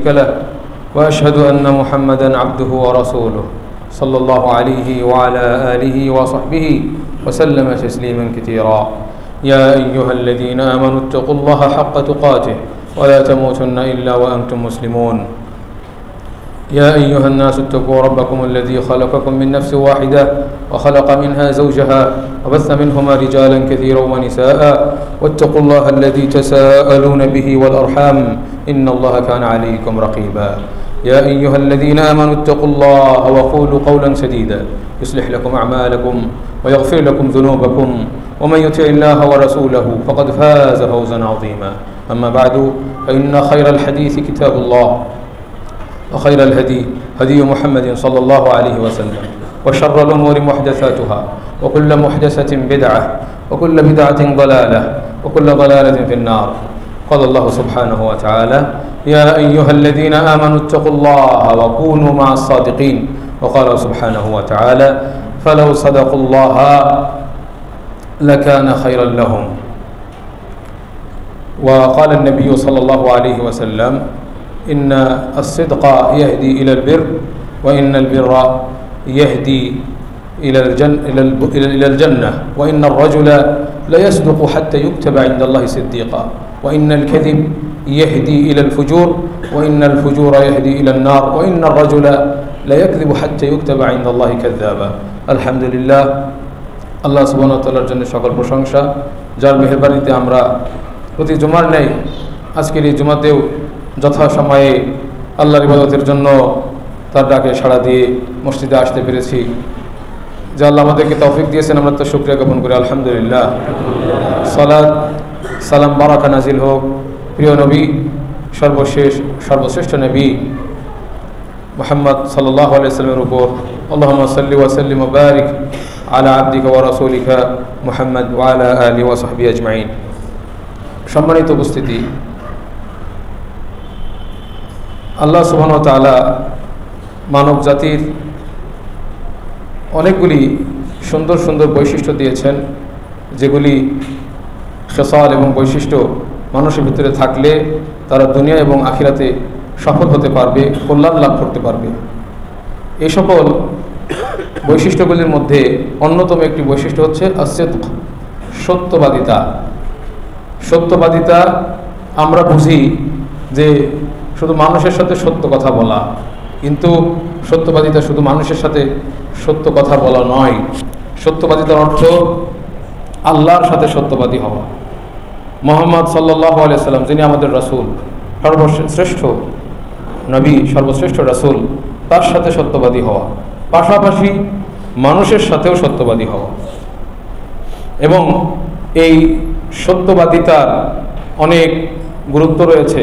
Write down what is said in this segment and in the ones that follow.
شريك له وأشهد أن محمدا عبده ورسوله صلى الله عليه وعلى آله وصحبه وسلم تسليما كثيرا يا أيها الذين آمنوا اتقوا الله حق تقاته ولا تموتن إلا وأنتم مسلمون يا أيها الناس اتقوا ربكم الذي خلقكم من نفس واحدة وخلق منها زوجها وبث منهما رجالا كثيرا ونساء واتقوا الله الذي تساءلون به والأرحام إن الله كان عليكم رقيبا يا أيها الذين آمنوا اتقوا الله وقولوا قولا سديدا يصلح لكم أعمالكم ويغفر لكم ذنوبكم ومن يطع الله ورسوله فقد فاز فوزا عظيما أما بعد فإن خير الحديث كتاب الله وخير الهدي هدي محمد صلى الله عليه وسلم وشر الأمور محدثاتها وكل محدثة بدعة وكل بدعة ضلالة وكل ضلالة في النار قال الله سبحانه وتعالى يا أيها الذين آمنوا اتقوا الله وكونوا مع الصادقين وقال سبحانه وتعالى فلو صدقوا الله لكان خيرا لهم وقال النبي صلى الله عليه وسلم إن الصدق يهدي إلى البر وإن البر يهدي إلى الجنة وإن الرجل ليصدق حتى يكتب عند الله صديقا وإن الكذب يهدي إلى الفجور وإن الفجور يهدي إلى النار وإن الرجل ليكذب حتى يكتب عند الله كذابا الحمد لله আল্লাহ সুবহানাহু ওয়া তাআলার জন্য সকল প্রশংসা যার মেহেরবানিতে আমরা প্রতি জুমার ন্যায় আজকের এই জুমাতেও যথাসময়ে আল্লাহর ইবাদতের জন্য তার ডাকে সাড়া দিয়ে মসজিদে আসতে পেরেছি। যে আল্লাহ আমাদেরকে তৌফিক দিয়েছেন আমরা তার শুকরিয়া জ্ঞাপন করি আলহামদুলিল্লাহ। সালাত সালাম বারাকা নাজিল হোক প্রিয় নবী সর্বশ্রেষ্ঠ নবী মুহাম্মদ সাল্লাল্লাহু আলাইহি ওয়াসাল্লামের উপর। আল্লাহুম্মা সাল্লি ওয়া সাল্লিম ওয়া বারিক আলা আবদিকা ওয়া রাসূলিকা মুহাম্মদ ওয়া আলা আলিহি ওয়া সাহবিহি আজমাইন। সম্মানিত উপস্থিতি, আল্লাহ সুবহানাহু ওয়া তাআলা মানব জাতির অনেকগুলি সুন্দর সুন্দর বৈশিষ্ট্য দিয়েছেন, যেগুলি খেসাল এবং বৈশিষ্ট্য মানুষের ভিতরে থাকলে তারা দুনিয়া এবং আখিরাতে সফল হতে পারবে, কল্যাণ লাভ করতে পারবে। এই সকল বৈশিষ্ট্যগুলির মধ্যে অন্যতম একটি বৈশিষ্ট্য হচ্ছে as-sidq, সত্যবাদিতা। সত্যবাদিতা আমরা বুঝি যে শুধু মানুষের সাথে সত্য কথা বলা, কিন্তু সত্যবাদিতা শুধু মানুষের সাথে সত্য কথা বলা নয়। সত্যবাদিতার অর্থ আল্লাহর সাথে সত্যবাদী হওয়া। মুহাম্মদ সাল্লাল্লাহু আলাইহি ওয়াসাল্লাম যিনি আমাদের রাসূল, সর্বশ্রেষ্ঠ নবী, সর্বশ্রেষ্ঠ রাসূল, তার সাথে সত্যবাদী হওয়া, পাশাপাশি মানুষের সাথেও সত্যবাদী হওয়া। এবং এই সত্যবাদিতার অনেক গুরুত্ব রয়েছে।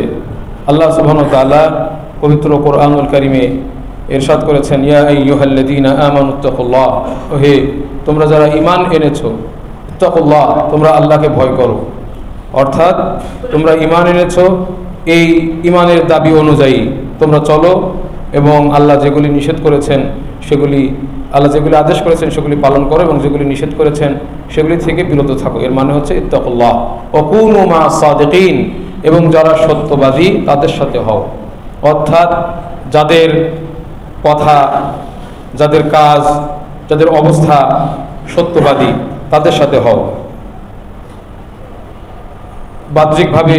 আল্লাহ সুবহানাহু ওয়া তাআলা পবিত্র কোরআনুল কারীমে ইরশাদ করেছেন, ইয়া আইয়ুহাল্লাযীনা আমানু তাকুল্লাহ, হে তোমরা যারা ঈমান এনেছো, তাকুল্লাহ, তোমরা আল্লাহকে ভয় করো। অর্থাৎ তোমরা ঈমান এনেছো, এই ঈমানের দাবি অনুযায়ী তোমরা চলো এবং আল্লাহ যেগুলি নিষেধ করেছেন সেগুলি, আল্লাহ যেগুলি আদেশ করেছেন সেগুলি পালন করো এবং যেগুলি নিষেধ করেছেন সেগুলি থেকে বিরত থাকো। এর মানে হচ্ছে ইত্তাকুল্লাহ ওয়া কুনু মা সাদিকিন, এবং যারা সত্যবাদী তাদের সাথে হও। অর্থাৎ যাদের কথা, যাদের কাজ, যাদের অবস্থা সত্যবাদী তাদের সাথে হও। বাহ্যিকভাবে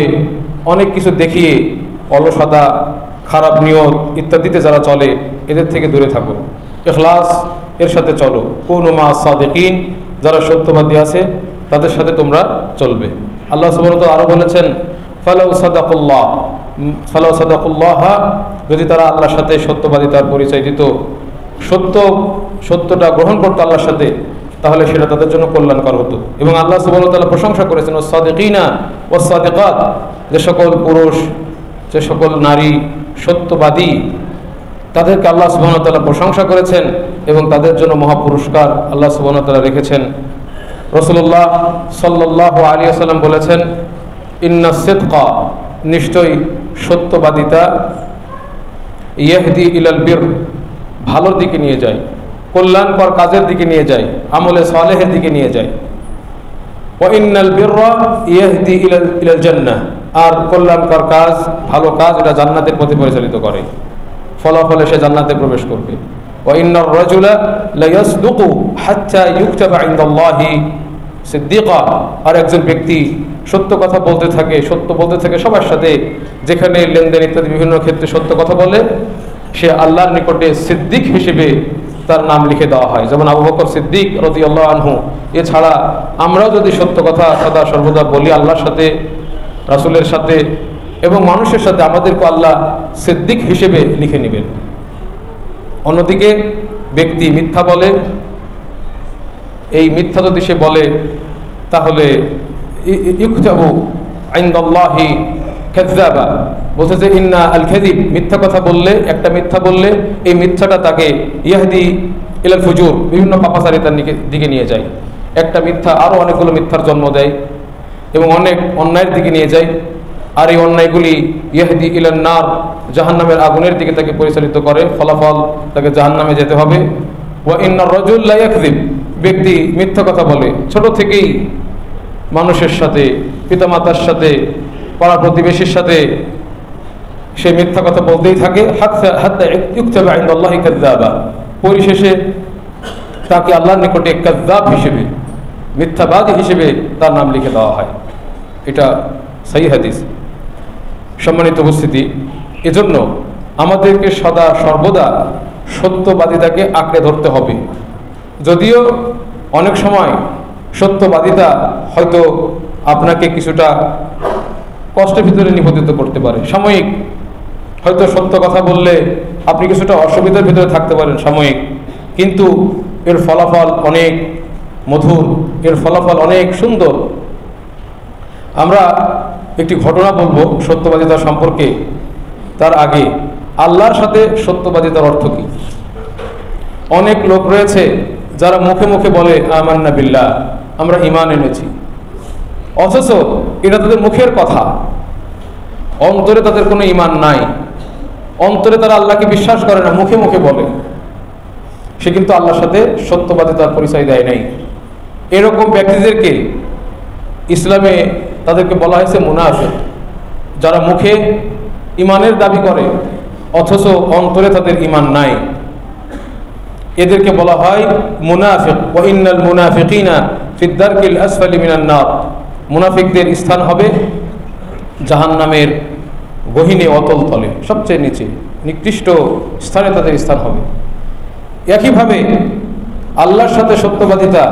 অনেক কিছু দেখিয়ে অলসতা, খারাপ নিয়ত ইত্যাদিতে যারা চলে এদের থেকে দূরে থাকো। ইখলাস এর সাথে চলো। কুনু মা সাদিকিন, যারা সত্যবাদী আছে তাদের সাথে তোমরা চলবে। আল্লাহ সুবহানাহু ওয়া তাআলা আরো বলেছেন, ফালাউ সাদাকুল্লাহ, যদি তারা আল্লাহর সাথে সত্যবাদিতার পরিচয় দিত, সত্যটা গ্রহণ করতো আল্লাহর সাথে, তাহলে সেটা তাদের জন্য কল্যাণকর হতো। এবং আল্লাহ সুবহানাহু ওয়া তাআলা প্রশংসা করেছেন ওয়াস-সাদিকিনা ওয়াস-সাদিকাত, যে সকল পুরুষ, যে সকল নারী সত্যবাদী তাদেরকে আল্লাহ সুবহানাহু ওয়া তাআলা প্রশংসা করেছেন এবং তাদের জন্য মহা পুরস্কার আল্লাহ সুবহানাহু ওয়া তাআলা রেখেছেন। রাসূলুল্লাহ সাল্লাল্লাহু আলাইহি ওয়াসাল্লাম বলেছেন, ইন্নাস সিদকা, নিশ্চয়ই সত্যবাদিতা, ইয়াহদি ইলাল বির, ভালোর দিকে নিয়ে যায়, কল্যাণকর কাজের দিকে নিয়ে যায়, আমলে সালেহের দিকে নিয়ে যায়। ওয়া ইন্নাল বিররা ইয়াহদি ইলাল জান্নাহ, আর কল্যাণকর কাজ, ভালো কাজ, এটা জান্নাতের পথে পরিচালিত করে, ফলাফলে সে জান্নাতে প্রবেশ করবে। ওয়া ইন্নার রাজুলা লা ইয়াসদুকু হাত্তা ইউকতাবা ইনদাল্লাহি সিদ্দিকা, আর একজন ব্যক্তি সত্য কথা বলতে থাকে, সত্য বলতে থাকে সবার সাথে, যেখানে লেনদেন ইত্যাদি বিভিন্ন ক্ষেত্রে সত্য কথা বলে, সে আল্লাহর নিকটে সিদ্দিক হিসেবে তার নাম লিখে দেওয়া হয়। যেমন আবু বকর সিদ্দিক রাদিয়াল্লাহু আনহু। এছাড়া আমরাও যদি সত্য কথা সদা সর্বদা বলি আল্লাহর সাথে, রাসূলের সাথে এবং মানুষের সাথে, আমাদেরকে আল্লাহ সিদ্দিক হিসেবে লিখে নেবেন। অন্যদিকে ব্যক্তি মিথ্যা বলে, এই মিথ্যা যদি সে বলে তাহলে ইউকতাবু ইনদাল্লাহি কাযযাবা, বলছে যে ইন্না আল কাযিব, মিথ্যা কথা বললে, একটা মিথ্যা বললে এই মিথ্যাটা তাকে ইয়াহদি ইলাল ফুজুর, বিভিন্ন পাপাচারিতার দিকে নিয়ে যায়। একটা মিথ্যা আরও অনেকগুলো মিথ্যার জন্ম দেয় এবং অনেক অন্যায়ের দিকে নিয়ে যায়, আর এই অন্যায়গুলি ইয়াহদি ইলান নার, জাহান্নামের আগুনের দিকে তাকে পরিচালিত করে, ফলাফল তাকে জাহান্নামে যেতে হবে। ওয়া ইন্নার রাজুল লা ইয়াকযিব, ব্যক্তি মিথ্যা কথা বলে, ছোট থেকেই মানুষের সাথে, পিতামাতার সাথে, পাড়া প্রতিবেশীর সাথে সে মিথ্যা কথা বলতেই থাকে, হাত্তা ইউকতাবা ইনদাল্লাহি কাযযাবা, পরিশেষে তাকে আল্লাহর নিকটে কাযযাব হিসেবে, মিথ্যাবাদী হিসেবে তার নাম লিখে দেওয়া হয়। এটা সহিহ হাদিস। সম্মানিত উপস্থিতি, এজন্য আমাদেরকে সদা সর্বদা সত্যবাদিতাকে আঁকড়ে ধরতে হবে। যদিও অনেক সময় সত্যবাদিতা হয়তো আপনাকে কিছুটা কষ্টের ভিতরে নিপতিত করতে পারে, সাময়িক। হয়তো সত্য কথা বললে আপনি কিছুটা অসুবিধার ভিতরে থাকতে পারেন সাময়িক, কিন্তু এর ফলাফল অনেক মধুর, এর ফলাফল অনেক সুন্দর। আমরা একটি ঘটনা বলবো সত্যবাদিতা সম্পর্কে। তার আগে আল্লাহর সাথে সত্যবাদিতার অর্থ কী? অনেক লোক রয়েছে যারা মুখে মুখে বলে আমান্না বিল্লাহ, আমরা ঈমান এনেছি, অথচ এটা তাদের মুখের কথা, অন্তরে তাদের কোনো ঈমান নাই, অন্তরে তারা আল্লাহকে বিশ্বাস করে না, মুখে মুখে বলে, সে কিন্তু আল্লাহর সাথে সত্যবাদিতার পরিচয় দেয় নাই। এরকম ব্যক্তিদেরকে ইসলামে তাদেরকে বলা হয়েছে মুনাফিক, যারা মুখে ঈমানের দাবি করে অথচ অন্তরে তাদের ঈমান নাই, এদেরকে বলা হয় মুনাফিক। ওয়া ইন্নাল মুনাফিকিনা ফিদ দারকিল আসফালি মিনান নার, মুনাফিকদের স্থান হবে জাহান্নামের গহীনে অতল তলে, সবচেয়ে নিচে নিকৃষ্ট স্থানে তাদের স্থান হবে। একইভাবে আল্লাহর সাথে সত্যবাদিতা,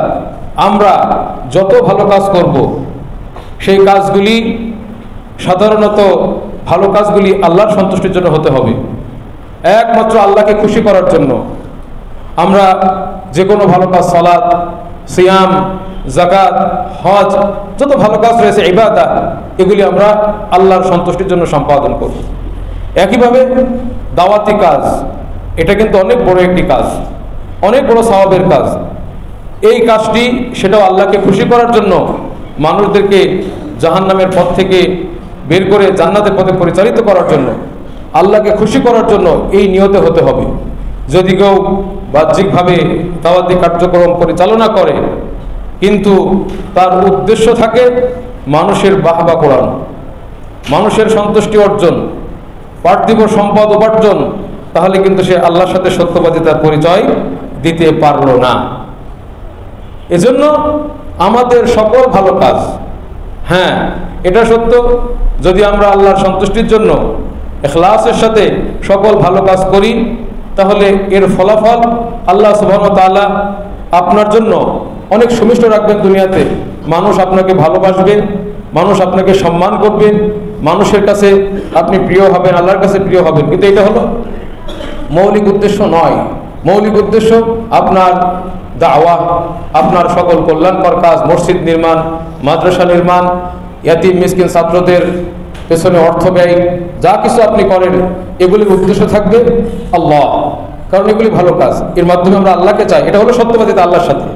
আমরা যত ভালো কাজ করব সেই কাজগুলি সাধারণত ভালো কাজগুলি আল্লাহর সন্তুষ্টির জন্য হতে হবে, একমাত্র আল্লাহকে খুশি করার জন্য। আমরা যে কোনো ভালো কাজ, সালাত, সিয়াম, যাকাত, হজ, যত ভালো কাজ রয়েছে ইবাদত, এগুলি আমরা আল্লাহর সন্তুষ্টির জন্য সম্পাদন করব। একইভাবে দাওয়াতি কাজ, এটা কিন্তু অনেক বড় একটি কাজ, অনেক বড় সওয়াবের কাজ। এই কাজটি সেটাও আল্লাহকে খুশি করার জন্য, মানুষদেরকে জাহান্নামের পথ থেকে বের করে জান্নাতের পথে পরিচালিত করার জন্য, আল্লাহকে খুশি করার জন্য এই নিয়তে হতে হবে। যদি কেউ বাহ্যিকভাবে দাওয়াতি কার্যক্রম পরিচালনা করে কিন্তু তার উদ্দেশ্য থাকে মানুষের বাহবা কোরআন, মানুষের সন্তুষ্টি অর্জন, পার্থিব সম্পদ উপার্জন, তাহলে কিন্তু সে আল্লাহর সাথে সত্যবাদিতার পরিচয় দিতে পারল না। এজন্য আমাদের সকল ভালো কাজ, হ্যাঁ এটা সত্য, যদি আমরা আল্লাহর সন্তুষ্টির জন্য ইখলাসের সাথে সকল ভালো কাজ করি তাহলে এর ফলাফল আল্লাহ সুবহানাহু ওয়া তাআলা আপনার জন্য অনেক সুমিষ্ট রাখবেন দুনিয়াতে। মানুষ আপনাকে ভালোবাসবে, মানুষ আপনাকে সম্মান করবে, মানুষের কাছে আপনি প্রিয় হবেন, আল্লাহর কাছে প্রিয় হবেন। কিন্তু এটা হলো মৌলিক উদ্দেশ্য নয়। মৌলিক উদ্দেশ্য আপনার দাওয়া, আপনার সকল কল্যাণকর কাজ, মসজিদ নির্মাণ, মাদ্রাসা নির্মাণ, ইয়াতিম মিসকিন ছাত্রদের পেছনে অর্থ ব্যয়, যা কিছু আপনি করেন এগুলির উদ্দেশ্য থাকবে আল্লাহ, কারণ এগুলি ভালো কাজ, এর মাধ্যমে আমরা আল্লাহকে চাই। এটা হলো সত্যবাদিতা আল্লাহর সাথে।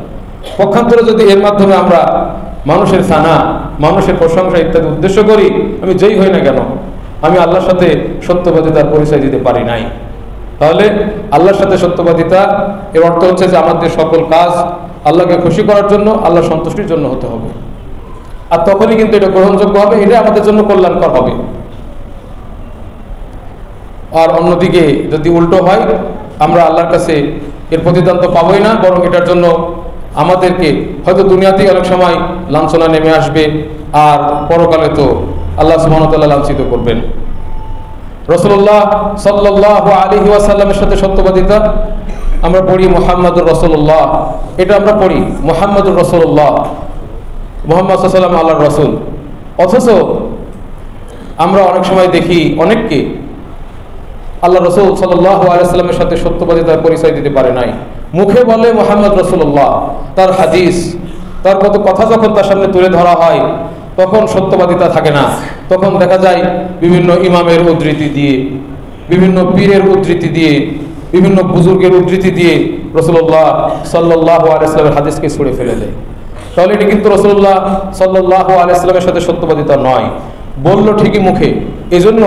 পক্ষান্তরে যদি এর মাধ্যমে আমরা মানুষের সানা, মানুষের প্রশংসা ইত্যাদি উদ্দেশ্য করি, আমি যেই হই না কেন আমি আল্লাহর সাথে সত্যবাদিতার পরিচয় দিতে পারি নাই। তাহলে আল্লাহর সাথে সত্যবাদিতা এর অর্থ হচ্ছে যে আমাদের সকল কাজ আল্লাহকে খুশি করার জন্য, আল্লাহর সন্তুষ্টির জন্য হতে হবে। আর তখনই কিন্তু এটা গ্রহণযোগ্য হবে, এটা আমাদের জন্য কল্যাণকর হবে। আর অন্যদিকে যদি উল্টো হয়, আমরা আল্লাহর কাছে এর প্রতিদান তো পাবোই না, বরং এটার জন্য আমাদেরকে হয়তো দুনিয়াতেই অনেক সময় লাঞ্ছনা নেমে আসবে, আর পরকালে তো আল্লাহ সুবহানাহু ওয়া তাআলা লাঞ্ছিত করবেন। রাসূলুল্লাহ সাল্লাল্লাহু আলাইহি ওয়াসাল্লামের সাথে সত্যবাদিতা, আমরা পড়ি মুহাম্মাদুর রাসূলুল্লাহ, এটা আমরা পড়ি মুহাম্মাদুর রাসূলুল্লাহ, মুহাম্মদ সাল্লাল্লাহু আলাইহি ওয়াসাল্লাম আল্লাহর রাসূল। অথচ আমরা অনেক সময় দেখি অনেককে আল্লাহ রাসূল সাল্লাল্লাহু আলাইহি ওয়াসাল্লামের সাথে সত্যবাদিতার পরিচয় দিতে পারে নাই। মুখে বলে মুহাম্মদ রাসূলুল্লাহ, তার হাদিস, তার কত কথা যখন তার সামনে তুলে ধরা হয় তখন সত্যবাদিতা থাকে না। তখন দেখা যায় বিভিন্ন ইমামের উদ্ধৃতি দিয়ে, বিভিন্ন পীরের উদ্ধৃতি দিয়ে, বিভিন্ন বুজুর্গের উদ্ধৃতি দিয়ে রাসূলুল্লাহ সাল্লাল্লাহু আলাইহি ওয়াসাল্লামের হাদিসকে ছুঁড়ে ফেলে দেয়। তাহলে এটি কিন্তু রাসূলুল্লাহ সাল্লাল্লাহু আলাইহি ওয়াসাল্লামের সাথে সত্যবাদিতা নয়। বলল ঠিকই মুখে, এজন্য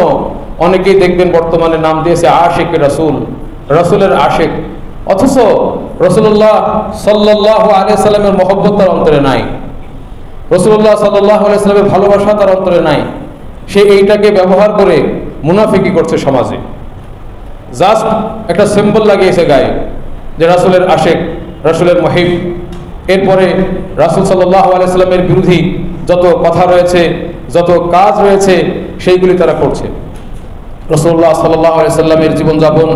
অনেকেই দেখবেন বর্তমানে নাম দিয়েছে আশিক রাসূল, রাসূলের আশিক। অথচ রাসূলুল্লাহ সাল্লাল্লাহু আলাইহি ওয়াসাল্লামের মহব্বত তার অন্তরে নাই, রাসূলুল্লাহ সাল্লাল্লাহু আলাইহি ওয়াসাল্লামের ভালোবাসা তার অন্তরে নাই। সে এইটাকে ব্যবহার করে মুনাফিকি করছে সমাজে, জাস্ট একটা সিম্বল লাগিয়েছে গায়ে যে রাসূলের আশিক, রাসূলের মুহিব। এরপরে রাসূল সাল্লাল্লাহু আলাইহি ওয়াসাল্লামের বিরোধী যত কথা রয়েছে, যত কাজ রয়েছে, সেইগুলি তারা করছে। রাসূলুল্লাহ সাল্লাল্লাহু আলাইহি ওয়াসাল্লামের জীবনযাপন,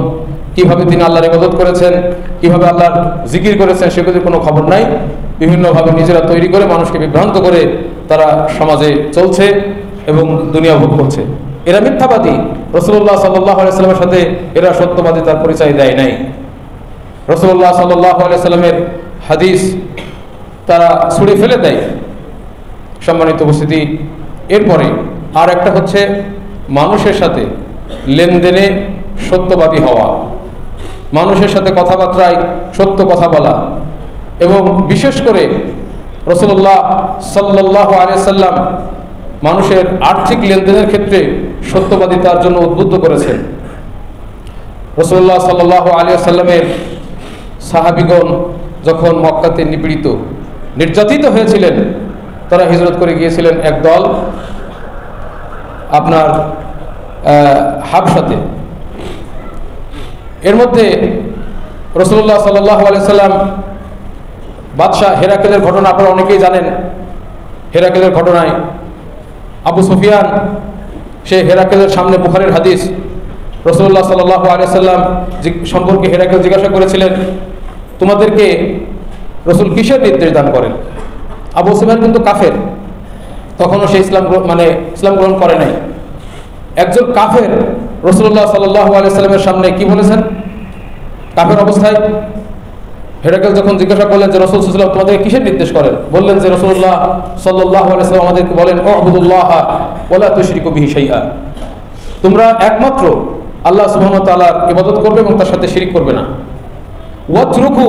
কিভাবে তিনি আল্লাহর ইবাদত করেছেন, কিভাবে আল্লাহর জিকির করেছেন, সেগুলির কোনো খবর নাই। বিভিন্নভাবে নিজেরা তৈরি করে মানুষকে বিভ্রান্ত করে তারা সমাজে চলছে এবং দুনিয়া ভোগ করছে। এরা মিথ্যাবাদী। রাসূলুল্লাহ সাল্লাল্লাহু আলাইহি ওয়াসাল্লামের সাথে এরা সত্যবাদী তার পরিচয় দেয় নাই। রাসূলুল্লাহ সাল্লাল্লাহু আলাইহি ওয়াসাল্লামের হাদিস তারা ছুঁড়ে ফেলে দেয়। সম্মানিত উপস্থিতি, এরপরে আর একটা হচ্ছে মানুষের সাথে লেনদেনে সত্যবাদী হওয়া, মানুষের সাথে কথাবার্তায় সত্য কথা বলা, এবং বিশেষ করে রাসূলুল্লাহ সাল্লাল্লাহু আলাইহি ওয়াসাল্লাম মানুষের আর্থিক লেনদেনের ক্ষেত্রে সত্যবাদিতার জন্য উদ্বুদ্ধ করেছেন। রাসূলুল্লাহ সাল্লাল্লাহু আলাইহি ওয়াসাল্লামের সাহাবীগণ যখন মক্কাতে নিপীড়িত, নির্যাতিত হয়েছিলেন, তারা হিজরত করে গিয়েছিলেন একদল আপনার হাবশাতে। এর মধ্যে রাসূলুল্লাহ সাল্লাল্লাহু আলাইহি ওয়াসাল্লাম বাদশাহ হেরাকেলের ঘটনা আপনারা অনেকেই জানেন। হেরাকেলের ঘটনায় আবু সুফিয়ান, সে হেরাকেলের সামনে বুখারীর হাদিস, রাসূলুল্লাহ সাল্লাল্লাহু আলাইহি ওয়াসাল্লাম সম্পর্কে হেরাকেল জিজ্ঞাসা করেছিলেন, তোমাদেরকে রাসূল কিসের নির্দেশ দান করেন? আবু সুফিয়ান কিন্তু কাফের, তখনও সে ইসলাম গ্রহণ করে নাই। একজন কাফের রাসূলুল্লাহ সাল্লাল্লাহু আলাইহি ওয়াসাল্লামের সামনে কি বলেছেন? কাফের অবস্থায় হেরাকেল যখন জিজ্ঞাসা করলেন যে রাসূল সাল্লাল্লাহু আলাইহি ওয়াসাল্লাম তোমাদেরকে কিসের নির্দেশ করেন, বললেন যে রাসূলুল্লাহ সাল্লাল্লাহু আলাইহি ওয়াসাল্লাম আমাদেরকে বলেন উ'বুদুল্লাহ ওয়া লা তুশরিকু বিহি শাইআ, তোমরা একমাত্র আল্লাহ সুবহানাহু ওয়া তাআলার ইবাদত করবে এবং তার সাথে শিরক করবে না। ওয়াতরুকু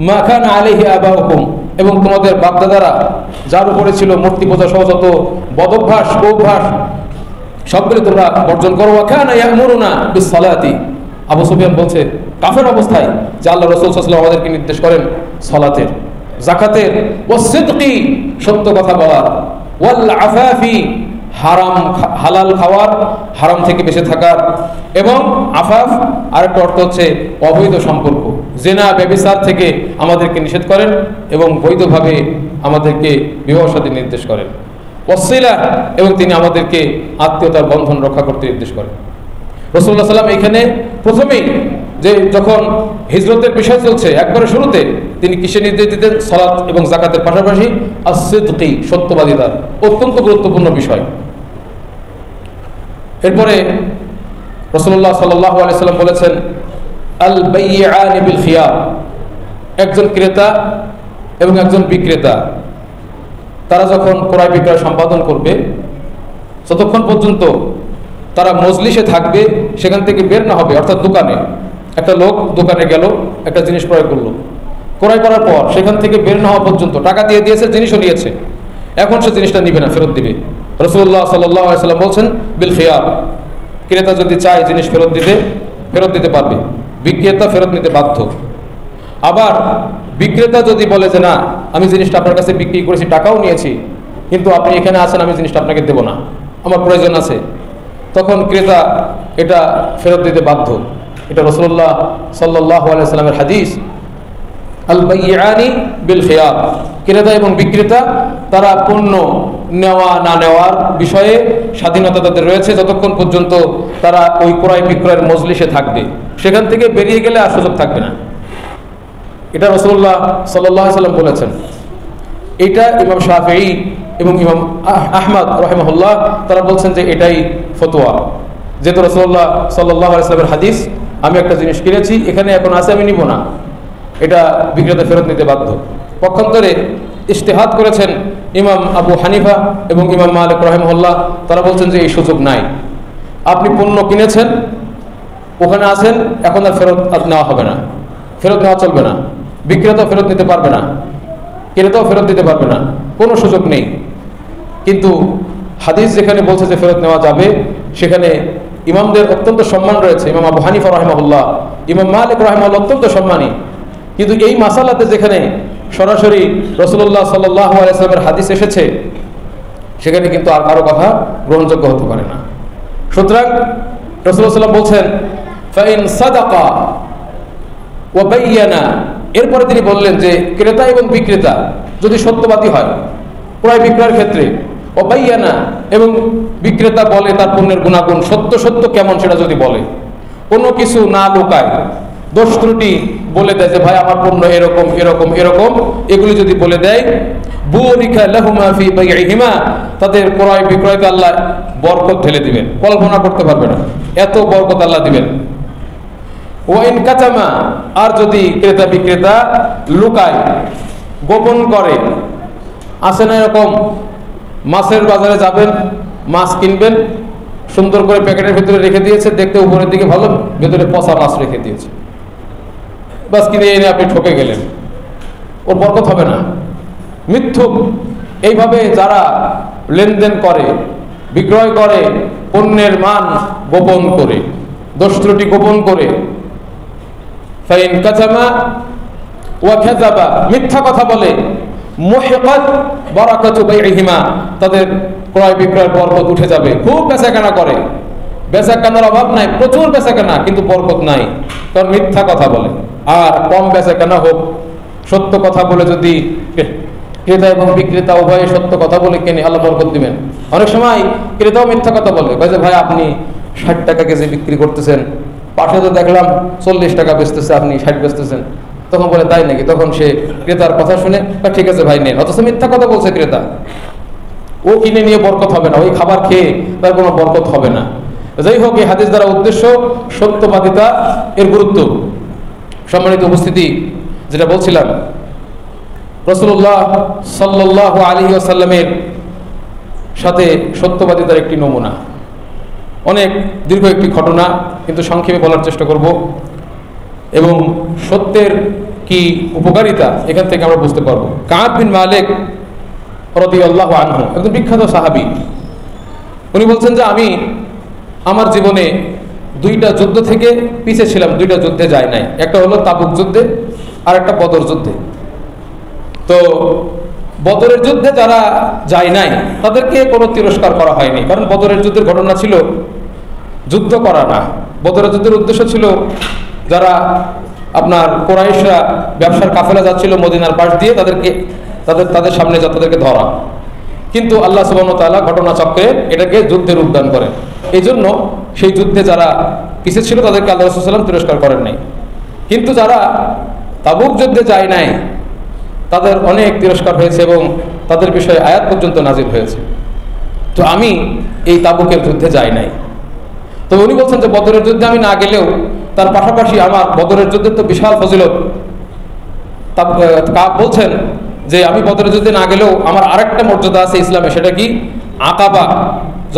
মা কানা আলাইহি আবাউকুম, এবং তোমাদের বাপদাদারা যার উপরে ছিল মূর্তি পূজা সহ যত বদভ্যাস কুঅভ্যাস সবগুলো তোমরা বর্জন করো। ওয়া কানা ইয়ামুরুনা বিস-সালাতি, আবু সুফিয়ান বলছে কাফের অবস্থায় যে আল্লাহ রাসূল সাল্লাল্লাহু আলাইহি ওয়াসাল্লাম আমাদেরকে নির্দেশ করেন সালাতের, যাকাতের, ওয়াস-সিদকি সত্য কথা বলার, ওয়াল আফাফি হালাল খাওয়ার, হারাম থেকে বেঁচে থাকার, এবং আফাফ আরেকটা অর্থ হচ্ছে অবৈধ সম্পর্ক, জিনা ব্যভিচার থেকে আমাদেরকে নিষেধ করেন এবং বৈধভাবে আমাদেরকে বিবাহ শাদী নির্দেশ করেন। ওয়াসিলা, এবং তিনি আমাদেরকে আত্মীয়তার বন্ধন রক্ষা করতে নির্দেশ করেন। রাসূলুল্লাহ সাল্লাল্লাহু আলাইহি ওয়াসাল্লাম এখানে প্রথমেই যে যখন হিজরতের বিষয় চলছে একবারে শুরুতে তিনি কিসের নির্দেশ দিতেন? সালাত এবং যাকাতের পাশাপাশি as-সিদকি সত্যবাদিতা, অত্যন্ত গুরুত্বপূর্ণ বিষয়। এরপরে রাসূলুল্লাহ সাল্লাল্লাহু আলাইহি ওয়াসাল্লাম বলেছেন আল বাইয়ানি বিল খিয়ার, একজন ক্রেতা এবং একজন বিক্রেতা তারা যখন ক্রয় বিক্রয় সম্পাদন করবে, যতক্ষণ পর্যন্ত তারা মজলিসে থাকবে, সেখান থেকে বের না হবে, অর্থাৎ দোকানে একটা লোক দোকানে গেল, একটা জিনিস ক্রয় করলো, ক্রয় করার পর সেখান থেকে বের না হওয়া পর্যন্ত টাকা দিয়ে দিয়েছে, জিনিসও নিয়েছে, এখন সে জিনিসটা নিবে না, ফেরত দিবে। রাসূলুল্লাহ সাল্লাল্লাহু আলাইহি ওয়াসাল্লাম বলছেন বিল খিয়ার, ক্রেতা যদি চায় জিনিস ফেরত দিতে পারবে, বিক্রেতা ফেরত নিতে বাধ্য। আবার বিক্রেতা যদি বলে যে না আমি জিনিসটা আপনার কাছে বিক্রি করেছি, টাকাও নিয়েছি, কিন্তু আপনি এখানে আছেন, আমি জিনিসটা আপনাকে দেব না, আমার প্রয়োজন আছে, তখন ক্রেতা এটা ফেরত দিতে বাধ্য। এটা রাসূলুল্লাহ সাল্লাল্লাহু আলাইহি ওয়াসাল্লামের হাদিস, আল বাইয়ানি বিল খিয়ার, ক্রেতা এবং বিক্রেতা তারা পণ্য নেওয়া না নেওয়ার বিষয়ে স্বাধীনতা তাদের রয়েছে যতক্ষণ পর্যন্ত তারা ওই ক্রয় বিক্রয়ের মজলিসে থাকবে। সেখান থেকে বেরিয়ে গেলে আর সুযোগ থাকবে না। এটা রাসূলুল্লাহ সাল্লাল্লাহু আলাইহি ওয়াসাল্লাম বলেছেন। এটা ইমাম শাফিঈ এবং ইমাম আহমদ রাহিমাহুল্লাহ তারা বলছেন যে এটাই ফতোয়া। যেহেতু রাসূলুল্লাহ সাল্লাল্লাহু আলাইহি ওয়াসাল্লামের হাদিস, আমি একটা জিনিস কিনেছি, এখানে এখন আছে, আমি নিব না, এটা বিক্রেতা ফেরত নিতে বাধ্য। পক্ষান্তরে ইজতিহাদ করেছেন ইমাম আবু হানিফা এবং ইমাম মালিক রাহিমাহুল্লাহ, তারা বলছেন যে এই সুযোগ নাই। আপনি পণ্য কিনেছেন, ওখানে আছেন, এখন আর ফেরত নেওয়া হবে না, ফেরত নেওয়া চলবে না, বিক্রেতা ফেরত নিতে পারবে না, ক্রেতাও ফেরত দিতে পারবে না, কোনো সুযোগ নেই। কিন্তু হাদিস যেখানে বলছে যে ফেরত নেওয়া যাবে, সেখানে ইমামদের অত্যন্ত সম্মান রয়েছে। ইমাম আবু হানিফা রাহিমাহুল্লাহ, ইমাম মালিক রাহিমাহুল্লাহ অত্যন্ত সম্মানী। কিন্তু এই মাসালাতে যেখানে সরাসরি রাসূলুল্লাহ সাল্লাল্লাহু আলাইহি ওয়াসাল্লামের হাদিস এসেছে, সেখানে কিন্তু আর কারো কথা গ্রহণযোগ্য হতে পারে না। সুতরাং রাসূলুল্লাহ সাল্লাল্লাহু বলছেন ফাইন সাদাকা ওয়া বায়্যানা, এরপরে তিনি বললেন যে ক্রেতা এবং বিক্রেতা যদি সত্যবাদী হয় ক্রয় বিক্রয়ের ক্ষেত্রে, ও বায়্যানা, এবং বিক্রেতা বলে তার পণ্যের গুণাগুণ সত্য সত্য কেমন সেটা যদি বলে, কোনো কিছু না লুকায়, দোষ ত্রুটি বলে দেয় যে ভাই আমার পণ্য এরকম এরকম এরকম, এগুলি যদি বলে দেয়, বুরিকা লাহুমা ফি বাইইহিমা, তাদের ক্রয় বিক্রয়কে আল্লাহ বরকত ঢেলে দিবেন, কল্পনা করতে পারবে না এত বরকত আল্লাহ দিবেন। ওয়াইন কাতামা, আর যদি ক্রেতা বিক্রেতা লুকায়, গোপন করে, আসে না এরকম মাছের বাজারে যাবেন, মাছ কিনবেন, সুন্দর করে প্যাকেটের ভিতরে রেখে দিয়েছে, দেখতে উপরের দিকে ভালো, ভেতরে পচা মাছ রেখে দিয়েছে, বাস কিনে এনে আপনি ঠকে গেলেন, ওর বরকত হবে না। মিথ্যুক, এইভাবে যারা লেনদেন করে, বিক্রয় করে, পণ্যের মান গোপন করে, দোষ ত্রুটি গোপন করে, ফাইন কাতামা ওয়া কাযাবা, মিথ্যা কথা বলে, মুহিকাত বারাকাতু বাইইহিমা, তাদের ক্রয় বিক্রয়ের বরকত উঠে যাবে। খুব বেচাকেনা করে, বেচাকেনার অভাব নাই, প্রচুর বেচাকেনা, কিন্তু বরকত নাই, কারণ মিথ্যা কথা বলে। আর কম বেচাকেনা হোক, সত্য কথা বলে যদি ক্রেতা এবং বিক্রেতা উভয়ে সত্য কথা বলে কেনে, আল্লাহ বরকত দিবেন। অনেক সময় ক্রেতাও মিথ্যা কথা বলে, যে ভাই আপনি 60 টাকা কেজি বিক্রি করতেছেন, পাশে তো দেখলাম 40 টাকা বেচতেছে, আপনি 60 বেচতেছেন। তখন বলে তাই নাকি, তখন সে ক্রেতার কথা শুনে ঠিক আছে ভাই নেন, অথচ মিথ্যা কথা বলছে ক্রেতা, ও কিনে নিয়ে বরকত হবে না, ওই খাবার খেয়ে তার কোনো বরকত হবে না। যাই হোক, এই হাদিস দ্বারা উদ্দেশ্য সত্যবাদিতা এর গুরুত্ব। সম্মানিত উপস্থিতি, যেটা বলছিলাম, রাসূলুল্লাহ সাল্লাল্লাহু আলাইহি ওয়াসাল্লামের সাথে সত্যবাদিতার একটি নমুনা, অনেক দীর্ঘ একটি ঘটনা, কিন্তু সংক্ষেপে বলার চেষ্টা করব, এবং সত্যের কি উপকারিতা এখান থেকে আমরা বুঝতে পারবো। কাব বিন মালিক রাদিয়াল্লাহু আনহু একজন বিখ্যাত সাহাবী, উনি বলছেন যে আমি আমার জীবনে 2টা যুদ্ধ থেকে পিছিয়ে ছিলাম, 2টা যুদ্ধে যাই নাই, একটা হলো তাবুক যুদ্ধে আর একটা বদর যুদ্ধে। তো বদরের যুদ্ধে যারা যায় নাই তাদেরকে কোনো তিরস্কার করা হয়নি, কারণ বদরের যুদ্ধের ঘটনা ছিল যুদ্ধ করা না। বদরের যুদ্ধের উদ্দেশ্য ছিল যারা আপনার কুরাইশরা ব্যবসার কাফেলা যাচ্ছিল মদিনার পাশ দিয়ে, তাদের সামনে যা তাদেরকে ধরা। কিন্তু আল্লাহ সুবহানাহু ওয়া তাআলা ঘটনাচক্রে এটাকে যুদ্ধের রূপ দান করেন। এই জন্য সেই যুদ্ধে যারা পিছিয়ে ছিল তাদেরকে আল্লাহ রাসূল সাল্লাল্লাহু আলাইহি ওয়াসাল্লাম তিরস্কার করেন নাই। কিন্তু যারা তাবুক যুদ্ধে যায় নাই তাদের অনেক তিরস্কার হয়েছে এবং তাদের বিষয়ে আয়াত পর্যন্ত নাজিল হয়েছে। তো আমি এই তাবুকের যুদ্ধে যাই নাই। তো উনি বলছেন যে বদরের যুদ্ধে আমি না গেলেও তার পাশাপাশি আমার বদরের যুদ্ধের তো বিশাল ফজিলত। কাব বলছেন যে আমি বদরের যুদ্ধে না গেলেও আমার আরেকটা মর্যাদা আছে ইসলামে, সেটা কি আকাবা।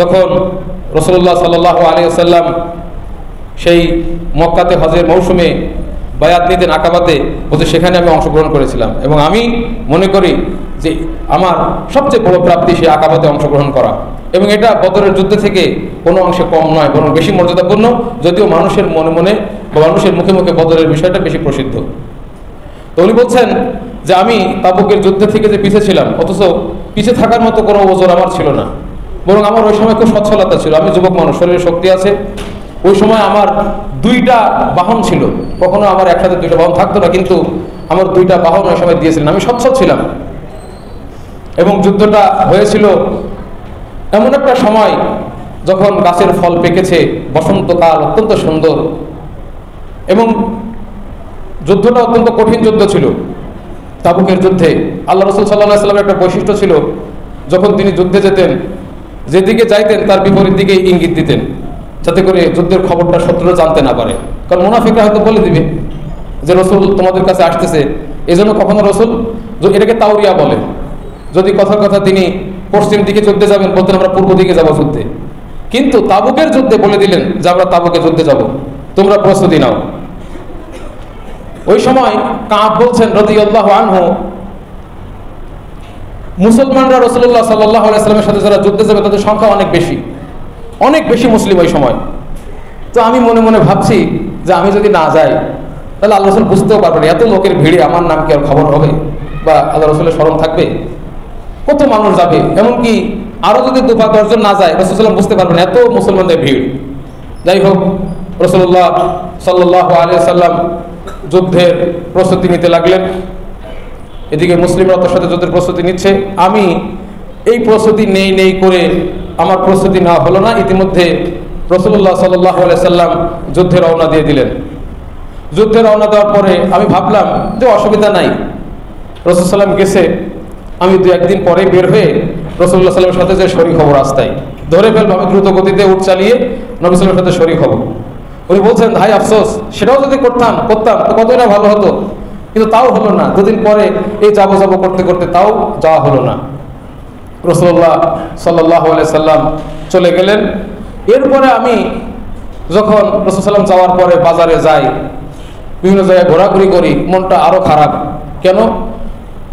যখন রাসূলুল্লাহ সাল্লাল্লাহু আলাইহি ওয়াসাল্লাম সেই মক্কাতে হজের মৌসুমে বায়াত নিতেন আকাবাতে, বলতে সেখানে আমি অংশগ্রহণ করেছিলাম এবং আমি মনে করি যে আমার সবচেয়ে বড় প্রাপ্তি সেই আকাবাতে অংশগ্রহণ করা, এবং এটা বদরের যুদ্ধ থেকে কোনো অংশে কম নয়, বরং বেশি মর্যাদাপূর্ণ, যদিও মানুষের মনে মনে বা মানুষের মুখে মুখে বদরের বিষয়টা বেশি প্রসিদ্ধ। তো উনি বলছেন যে আমি তাবুকের যুদ্ধে থেকে যে পিছিয়ে ছিলাম, অথচ পিছিয়ে থাকার মতো কোনো ওজোর আমার ছিল না, বরং আমার ওই সময় খুব সচ্ছলতা ছিল। আমি যুবক মানুষ, শরীরে শক্তি আছে। ওই সময় আমার 2টা বাহন ছিল, কখনো আমার একসাথে 2টা বাহন থাকতো না, কিন্তু আমার 2টা বাহন ওই সময় দিয়েছিলেন, আমি সচ্ছল ছিলাম। এবং যুদ্ধটা হয়েছিল এমন একটা সময় যখন গাছের ফল পেকেছে, বসন্তকাল, অত্যন্ত সুন্দর। এবং যুদ্ধটা অত্যন্ত কঠিন যুদ্ধ ছিল। তাবুকের যুদ্ধে আল্লাহ রাসূল সাল্লাল্লাহু আলাইহি ওয়াসাল্লামের একটা বৈশিষ্ট্য ছিল, যখন তিনি যুদ্ধে যেতেন, যেদিকে যাইতেন তার বিপরীত দিকে ইঙ্গিত দিতেন, যাতে করে যুদ্ধের খবরটা শত্রুরা জানতে না পারে। কারণ মুনাফিকরা হয়তো বলে দিবে যে রসুল তোমাদের কাছে আসতেছে। এই জন্য কখনো রসুল এটাকে তাওরিয়া বলে, যদি কথার কথা তিনি পশ্চিম দিকে যুদ্ধে যাবেন, বলতেন আমরা পূর্ব দিকে যাবো যুদ্ধে। কিন্তু তাবুকের যুদ্ধে বলে দিলেন যে আমরা তাবুকে যুদ্ধে যাব, তোমরা প্রস্তুতি নাও। ওই সময় কাব বলছেন রাদিয়াল্লাহু আনহু, মুসলমানরা রাসূলুল্লাহ সাল্লাল্লাহু আলাইহি ওয়াসাল্লামের সাথে যারা যুদ্ধে যাবে তাদের সংখ্যা অনেক বেশি, অনেক বেশি মুসলিম ওই সময়। তো আমি মনে মনে ভাবছি যে আমি যদি না যাই তাহলে আল্লাহ রাসূল বুঝতেও পারবেন, এত লোকের ভিড়ে আমার নাম কি আর খবর হবে বা আল্লাহ রাসূলের স্মরণ থাকবে? কত মানুষ যাবে, এমনকি আরও যদি 2-10 জন না যায় রাসূল সাল্লাল্লাহু বুঝতে পারবেন এত মুসলমানদের ভিড়। যাই হোক, রাসূলুল্লাহ সাল্লাল্লাহু আলাইহি ওয়াসাল্লাম যুদ্ধের প্রস্তুতি নিতে লাগলেন। এদিকে মুসলিমরা তার সাথে যুদ্ধের প্রস্তুতি নিচ্ছে। আমি এই প্রস্তুতি নেই করে আমার প্রস্তুতি নেওয়া হলো না। ইতিমধ্যে রাসূলুল্লাহ সাল্লাল্লাহু আলাইহি ওয়াসাল্লাম যুদ্ধে রওনা দিয়ে দিলেন। যুদ্ধে রওনা দেওয়ার পরে আমি ভাবলাম যে অসুবিধা নাই, রাসূল সাল্লাম গেছে, আমি 2-1 দিন পরে বের হয়ে রাসূলুল্লাহ সাল্লামের সাথে যে শরীক হব, রাস্তায় ধরে ফেলবো, আমি দ্রুত গতিতে উঠ চালিয়ে নবী সাল্লামের সাথে শরীক হব। উনি বলছেন ভাই আফসোস, সেটাও যদি করতাম তো কতই না ভালো হতো, কিন্তু তাও হলো না। 2 দিন পরে এই যাবো করতে করতে তাও যাওয়া হলো না। রাসূলুল্লাহ সাল্লাল্লাহু আলাইহি সাল্লাম চলে গেলেন। এরপরে আমি যখন রাসূল সাল্লাম যাওয়ার পরে বাজারে যাই, বিভিন্ন জায়গায় ঘোরাঘুরি করি, মনটা আরও খারাপ। কেন?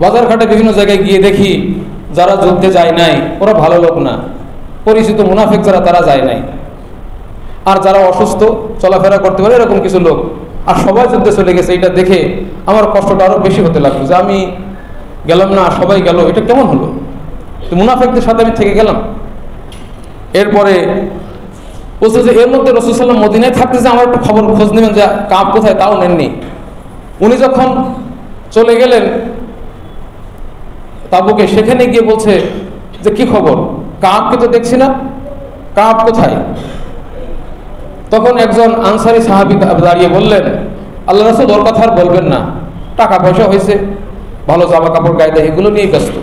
বাজার ঘাটে বিভিন্ন জায়গায় গিয়ে দেখি যারা যুদ্ধে যায় নাই ওরা ভালো লোক না, পরিচিত মুনাফিক যারা তারা যায় নাই, আর যারা অসুস্থ চলাফেরা করতে পারে এরকম কিছু লোক, আর সবাই যুদ্ধে চলে গেছে। এটা দেখে আমার কষ্টটা আরও বেশি হতে লাগলো যে আমি গেলাম না, সবাই গেল, এটা কেমন হলো? তো মুনাফিকদের সাথে আমি থেকে গেলাম। এরপরে বলছে যে এর মধ্যে রাসূল সাল্লাল্লাহু আলাইহি ওয়াসাল্লাম মদিনায় থাকতে যে আমার একটু খোঁজ নেবেন যে কাব কোথায়, তাও নেননি। উনি যখন চলে গেলেন তাবুকে, সেখানে গিয়ে বলছে যে কি খবর, কাবকে তো দেখছি না, কাব কোথায়? তখন একজন আনসারী সাহাবী দাঁড়িয়ে বললেন, আল্লাহ রাসূল ওর কথা আর বলবেন না, টাকা পয়সা হয়েছে, ভালো জামা কাপড় গায়ে দেয়, এগুলো নিয়েই ব্যস্ত,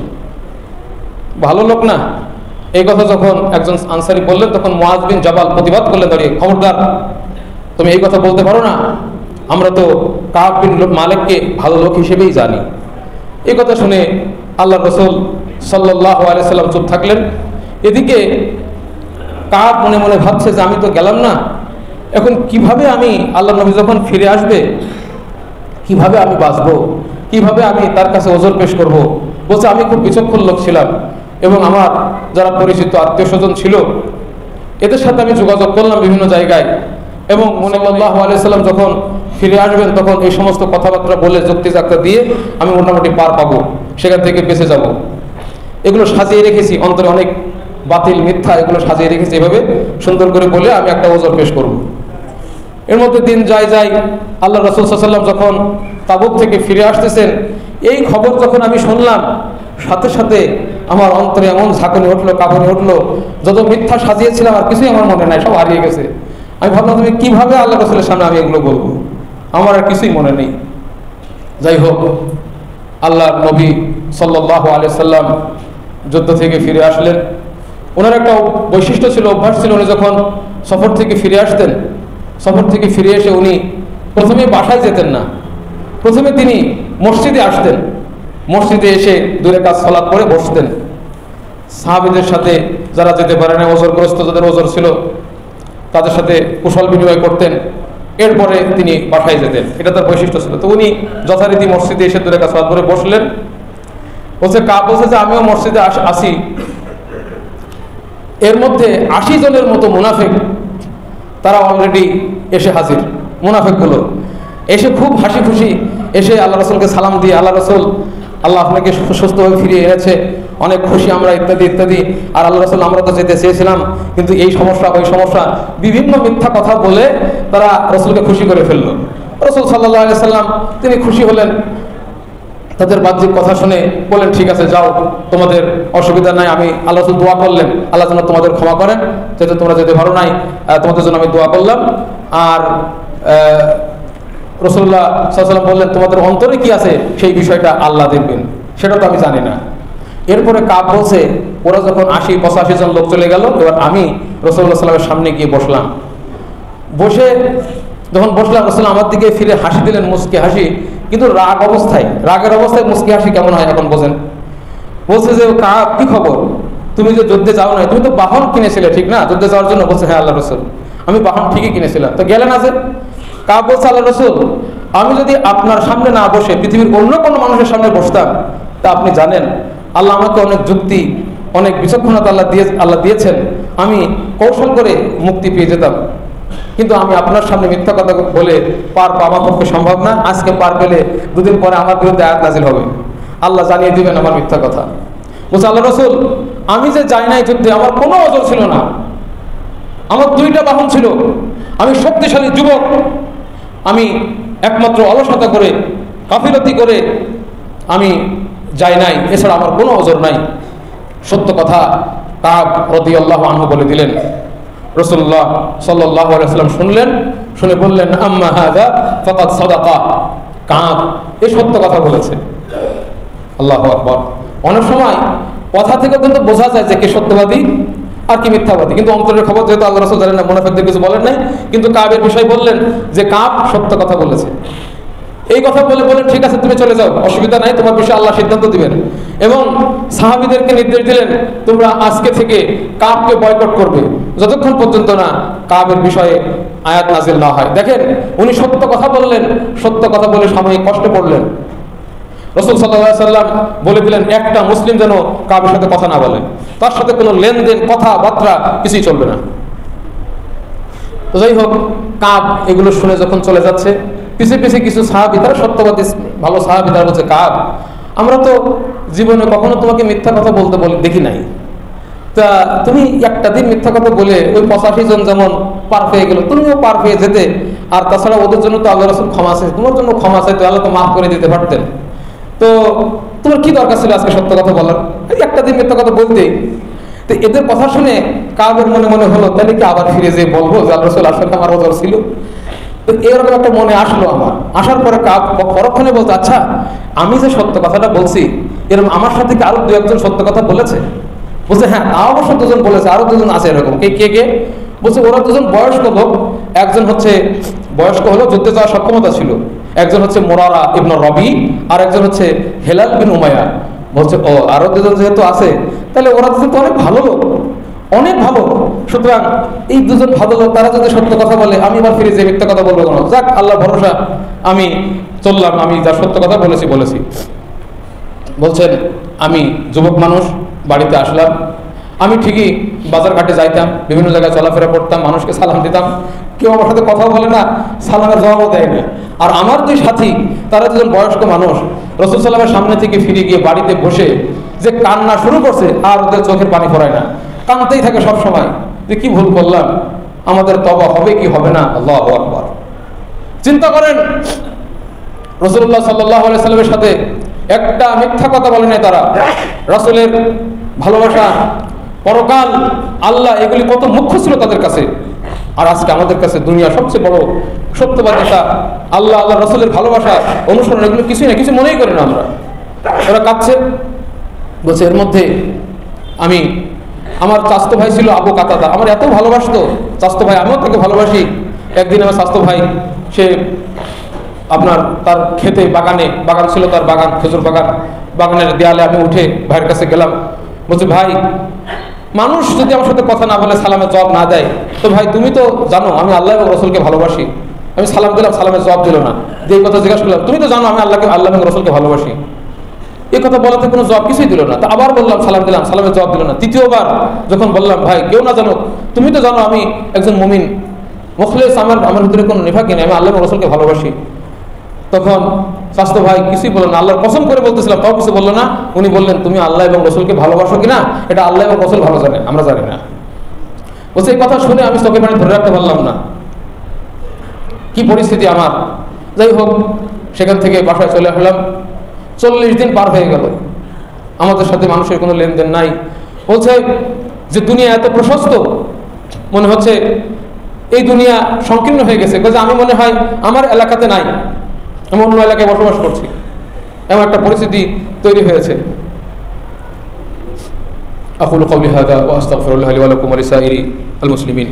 ভালো লোক না। এই কথা যখন একজন আনসারী বললেন, তখন মুআয বিন জাবাল প্রতিবাদ করলেন দাঁড়িয়ে, খবরদার, তুমি এই কথা বলতে পারো না, আমরা তো কাব বিন মালিককে ভালো লোক হিসেবেই জানি। এই কথা শুনে আল্লাহ রাসূল সাল্লাল্লাহু আলাইহি ওয়াসাল্লাম চুপ থাকলেন। এদিকে কাব মনে মনে ভাবছে যে আমি তো গেলাম না, এখন কিভাবে আমি, আল্লাহ নবী যখন ফিরে আসবে কিভাবে আমি বাঁচবো, কিভাবে আমি তার কাছে ওজর পেশ করব। বলছে আমি খুব বিচক্ষণ লোক ছিলাম এবং আমার যারা পরিচিত আত্মীয় স্বজন ছিল এদের সাথে আমি যোগাযোগ করলাম বিভিন্ন জায়গায়, এবং সাল্লাল্লাহু আলাইহি ওয়াসাল্লাম যখন ফিরে আসবেন তখন এই সমস্ত কথাবার্তা বলে যুক্তিযাক্তা দিয়ে আমি মোটামুটি পার পাবো, সেখান থেকে বেঁচে যাব। এগুলো সাজিয়ে রেখেছি, অন্তরে অনেক বাতিল মিথ্যা এগুলো সাজিয়ে রেখেছি, এভাবে সুন্দর করে বলে আমি একটা ওজর পেশ করব। এর মধ্যে দিন যায় আল্লাহ রাসূল সাল্লাল্লাহু আলাইহি ওয়াসাল্লাম যখন তাবুক থেকে ফিরে আসতেছেন, এই খবর যখন আমি শুনলাম, সাথে সাথে আমার অন্তরে এমন ঝাঁকুনি উঠলো, কাঁপুনি উঠলো, যত মিথ্যা সাজিয়েছিলাম আর কিছুই আমার মনে নাই, সব হারিয়ে গেছে। আমি ভাবলাম তুমি কিভাবে আল্লাহ রাসূলের সামনে আমি এগুলো বলবো, আমার আর কিছুই মনে নেই। যাই হোক, আল্লাহ নবী সাল্লাল্লাহু আলাইহি সাল্লাম যুদ্ধ থেকে ফিরে আসলেন। ওনার একটা বৈশিষ্ট্য ছিল, অভ্যাস ছিল, উনি যখন সফর থেকে ফিরে আসতেন, সফর থেকে ফিরে এসে উনি প্রথমে বাসায় যেতেন না, প্রথমে তিনি মসজিদে আসতেন, মসজিদে এসে 2 রাকাত সালাত পড়ে বসতেন। সাহাবীদের সাথে যারা যেতে পারে না, ওজরগ্রস্ত যাদের ওজর ছিল তাদের সাথে কুশল বিনিময় করতেন, এরপরে তিনি বাসায় যেতেন, এটা তার বৈশিষ্ট্য ছিল। তো উনি যথারীতি মসজিদে এসে 2 রাকাত সালাত পড়ে বসলেন। বলছে কাব বলছে যে আমিও মসজিদে আসি, এর মধ্যে 80 জনের মতো মুনাফিক তারা অলরেডি এসে হাজির। মুনাফিকগুলো এসে খুব হাসি খুশি এসে আল্লাহ রাসূলকে সালাম দিয়ে, আল্লাহ রাসূল আল্লাহ আপনাকে সুস্থভাবে ফিরিয়ে এনেছে, অনেক খুশি আমরা, ইত্যাদি ইত্যাদি। আর আল্লাহ রাসূল আমরা তো যেতে চেয়েছিলাম, কিন্তু এই সমস্যা ওই সমস্যা, বিভিন্ন মিথ্যা কথা বলে তারা রাসূলকে খুশি করে ফেললো। রাসূল সাল্লাল্লাহু আলাইহি সাল্লাম তিনি খুশি হলেন, তাদের বাহ্যিক কথা শুনে বলেন ঠিক আছে যাও, তোমাদের অসুবিধা নাই। আমি আল্লাহ রাসূল দোয়া করলেন আল্লাহ যেন তোমাদের ক্ষমা করেন, যেহেতু তোমরা যেতে পারো নাই, তোমাদের জন্য আমি দোয়া করলাম। আর রাসূলুল্লাহ সাল্লাল্লাহু আলাইহি ওয়াসাল্লাম বললেন তোমাদের অন্তরে কি আছে সেই বিষয়টা আল্লাহ দেখবেন, সেটা তো আমি জানি না। এরপরে কাব বলছে ওরা যখন ৮০-৮৫ জন লোক চলে গেল, এবার আমি রাসূলুল্লাহ সাল্লাল্লাহু আলাইহি ওয়াসাল্লামের সামনে গিয়ে বসলাম। বসে যখন বসলাম রাসূল আমার দিকে ফিরে হাসি দিলেন, মুচকি হাসি, কিন্তু রাগের অবস্থায় মুচকি হাসি কেমন হয় এখন বোঝেন। বলছে যে কাব কি খবর, তুমি যে যুদ্ধে যাও না, তুমি তো বাহন কিনেছিলে ঠিক না যুদ্ধে যাওয়ার জন্য? বলছে হ্যাঁ আল্লাহ রাসূল, আমি বাহন ঠিকই কিনেছিলাম। তো গেলেন আছে? কাব বলছে আল্লাহ রাসূল, আমি যদি আপনার সামনে না বসে পৃথিবীর অন্য কোনো মানুষের সামনে বসতাম, তা আপনি জানেন আল্লাহ আমাকে অনেক যুক্তি, অনেক বিচক্ষণতা আল্লাহ দিয়েছেন, আমি কৌশল করে মুক্তি পেয়ে যেতাম। কিন্তু আমি আপনার সামনে মিথ্যা কথা বলে পার পাওয়া পক্ষে সম্ভব না। আজকে পার পেলে দুদিন পরে আমার বিরুদ্ধে আয়াত নাজিল হবে, আল্লাহ জানিয়ে দিবেন আমার মিথ্যা কথা। বলছে আল্লাহ রাসূল, আমি যে যাই নাই যুদ্ধে আমার কোনো ওজর ছিল না, আমার 2টা বাহন ছিল, আমি শক্তিশালী যুবক, আমি একমাত্র অলসতা করে গাফিলতি করে আমি যাই নাই, এছাড়া আমার কোনো ওজর নাই। সত্য কথা কাব রাদিয়াল্লাহু আনহু বলে দিলেন। রাসূলুল্লাহ সাল্লাল্লাহু আলাইহি ওয়াসাল্লাম শুনলেন, শুনে বললেন আম্মা হাযা ফাকাদ সাদাকা, কাব এই সত্য কথা বলেছে। আল্লাহু আকবার। অনেক সময় কথা থেকে কিন্তু বোঝা যায় যে কে সত্যবাদী আর কি মিথ্যাবাদী, কিন্তু অন্তরের খবর যেহেতু আল্লাহ রাসূল জানেন না, মুনাফিকদের কিছু বলেন নাই, কিন্তু কাবের বিষয় বললেন যে কাব সত্য কথা বলেছে। এই কথা বলেন ঠিক আছে তুমি চলে যাও, অসুবিধা নাই, তোমার বিষয়ে আল্লাহ সিদ্ধান্ত দিবেন। এবং সাহাবীদেরকে নির্দেশ দিলেন তোমরা আজকে থেকে কাবকে বয়কট করবে যতক্ষণ পর্যন্ত না কাবের বিষয়ে আয়াত নাজিল না হয়। দেখেন উনি সত্য কথা বললেন, সত্য কথা বলে সাময়িক কষ্ট পড়লেন। রাসূল সাল্লাল্লাহু আলাইহি ওয়াসাল্লাম বলে দিলেন একটা মুসলিম যেন কাবের সাথে কথা না বলে, তার সাথে কোনো লেনদেন কথাবার্তা কিছুই চলবে না। তো যাই হোক, কাব এগুলো শুনে যখন চলে যাচ্ছে, পিছে পিছে কিছু সাহাবী, তারা সত্যবাদী ভালো সাহাবী, তারা বলছে কাব আমরা তো জীবনে কখনো তোমাকে মিথ্যা কথা বলতে দেখি নাই, তা তুমি একটা দিন মিথ্যা কথা বলে ওই 85 জন যেমন পার পেয়ে গেল, তুমিও পার পেয়ে যেতে। আর তাছাড়া ওদের জন্য তো আল্লাহ রাসূল ক্ষমা আছে, তোমার জন্য ক্ষমা চাইতো, আল্লাহ তো মাফ করে দিতে পারতেন। তো তোমার কি দরকার ছিল আজকে সত্য কথা বলার, একটা দিন মিথ্যা কথা বলতেই। তো এদের কথা শুনে কাবের মনে মনে হলো তাহলে কি আবার ফিরে যেয়ে বলবো যে আল্লাহ রাসূল আসলে আমার ওজর ছিল। তো এরকম একটা মনে আসলো আমার। আসার পরে কাব পরক্ষণে বলতো আচ্ছা আমি যে সত্য কথাটা বলছি এরকম আমার সাথে কি আরো 2-1 সত্য কথা বলেছে? বলছে হ্যাঁ তাও অবশ্য 2 জন বলেছে, আরো 2 জন আছে এরকম। কে? বলছে ওরা 2 জন বয়স্ক লোক, একজন হচ্ছে বয়স্ক হলো, যুদ্ধে যাওয়ার সক্ষমতা ছিল, একজন হচ্ছে মুরারা ইবনে রবি, আর একজন হচ্ছে হেলাল বিন উমাইয়া। বলছে ও আরো 2 জন যেহেতু আছে তাহলে ওরা 2 জন তো অনেক ভালো লোক, অনেক ভালো, সুতরাং এই 2 জন ভালো লোক তারা যদি সত্য কথা বলে আমি এবার ফিরে যে মিথ্যা কথা বলবো কেন, যাক আল্লাহ ভরসা, আমি চললাম, আমি যা সত্য কথা বলেছি। বলছেন আমি যুবক মানুষ, বাড়িতে আসলাম, আমি ঠিকই বাজার ঘাটে যাইতাম, বিভিন্ন জায়গায় চলাফেরা করতাম, মানুষকে সালাম দিতাম, কেউ আমার সাথে কথা বলে না, সালামের জবাবও দেয় না। আর আমার 2 সাথী তারা 2 জন বয়স্ক মানুষ রাসূল সাল্লাল্লাহু সামনে থেকে ফিরে গিয়ে বাড়িতে বসে যে কান্না শুরু করছে, আর ওদের চোখের পানি ফোরায় না, কাঁদতেই থাকে সব সময় যে কি ভুল করলাম, আমাদের তওবা হবে কি হবে না। আল্লাহু আকবার। চিন্তা করেন রাসূলুল্লাহ সাল্লাল্লাহু আলাইহি সাল্লামের সাথে একটা মিথ্যা কথা বলে নাই তারা। রাসূলের ভালোবাসা, পরকাল, আল্লাহ এগুলি কত মুখ্য ছিল তাদের কাছে। আর আজকে আমাদের কাছে দুনিয়া সবচেয়ে বড় সত্যবাদিতা, আল্লাহ রাসূলের ভালোবাসা, অনুসরণ, এগুলো কিছুই না, কিছু মনেই করি না আমরা। ওরা কাঁদছে, বলছে এর মধ্যে আমি, আমার চাচতো ভাই ছিল আবু কাতাদা, আমার এত ভালোবাসতো চাচতো ভাই, আমিও তাকে ভালোবাসি। একদিন আমার চাচতো ভাই সে আপনার তার খেতে বাগান ছিল, তার বাগান, খেজুর বাগান, বাগানের দেয়ালে আমি উঠে ভাইয়ের কাছে গেলাম। বলছি ভাই মানুষ যদি আমার সাথে কথা না বলে, সালামের জবাব না দেয়, তো ভাই তুমি তো জানো আমি আল্লাহ এবং রসুলকে ভালোবাসি, আমি সালাম দিলাম, সালামের জবাব দিল না, যে এই কথা জিজ্ঞাসা করলাম তুমি তো জানো আমি আল্লাহ এবং রসুলকে ভালোবাসি, এই কথা বলাতে কোনো জবাব কিছুই দিল না। তা আবার বললাম সালাম দিলাম, সালামের জবাব দিল না। তৃতীয়বার যখন বললাম ভাই কেউ না জানো, তুমি তো জানো আমি একজন মুমিন মুখলেস, আমার ভিতরে কোনো নিফাক নেই, আমি আল্লাহ এবং রসুলকে ভালোবাসি, তখন স্বাস্থ্য ভাই কিছুই বললেন না, আল্লাহর কসম করে বলতেছিলাম, তাও কিছু বললো না। উনি বললেন, তুমি আল্লাহ এবং রসুলকে ভালোবাসো কিনা এটা আল্লাহ এবং রসুল ভালো জানেন, আমরা জানি না। বলছে এই কথা শুনে আমি চোখের পানি ধরে রাখতে পারলাম না, কি পরিস্থিতি আমার। যাই হোক, সেখান থেকে বাসায় চলে আসলাম। 40 দিন পার হয়ে গেল, আমাদের সাথে মানুষের কোনো লেনদেন নাই। বলছে যে দুনিয়া এত প্রশস্ত, মনে হচ্ছে এই দুনিয়া সংকীর্ণ হয়ে গেছে। বলছে আমি মনে হয় আমার এলাকাতে নাই, আমি অন্য এলাকায় বসবাস করছি, এমন একটা পরিস্থিতি তৈরি হয়েছে। আকুলু কওলি হাযা ওয়া আস্তাগফিরুল্লাহ লি ওয়া লাকুম ওয়া লিসাইরি আল মুসলিমিন।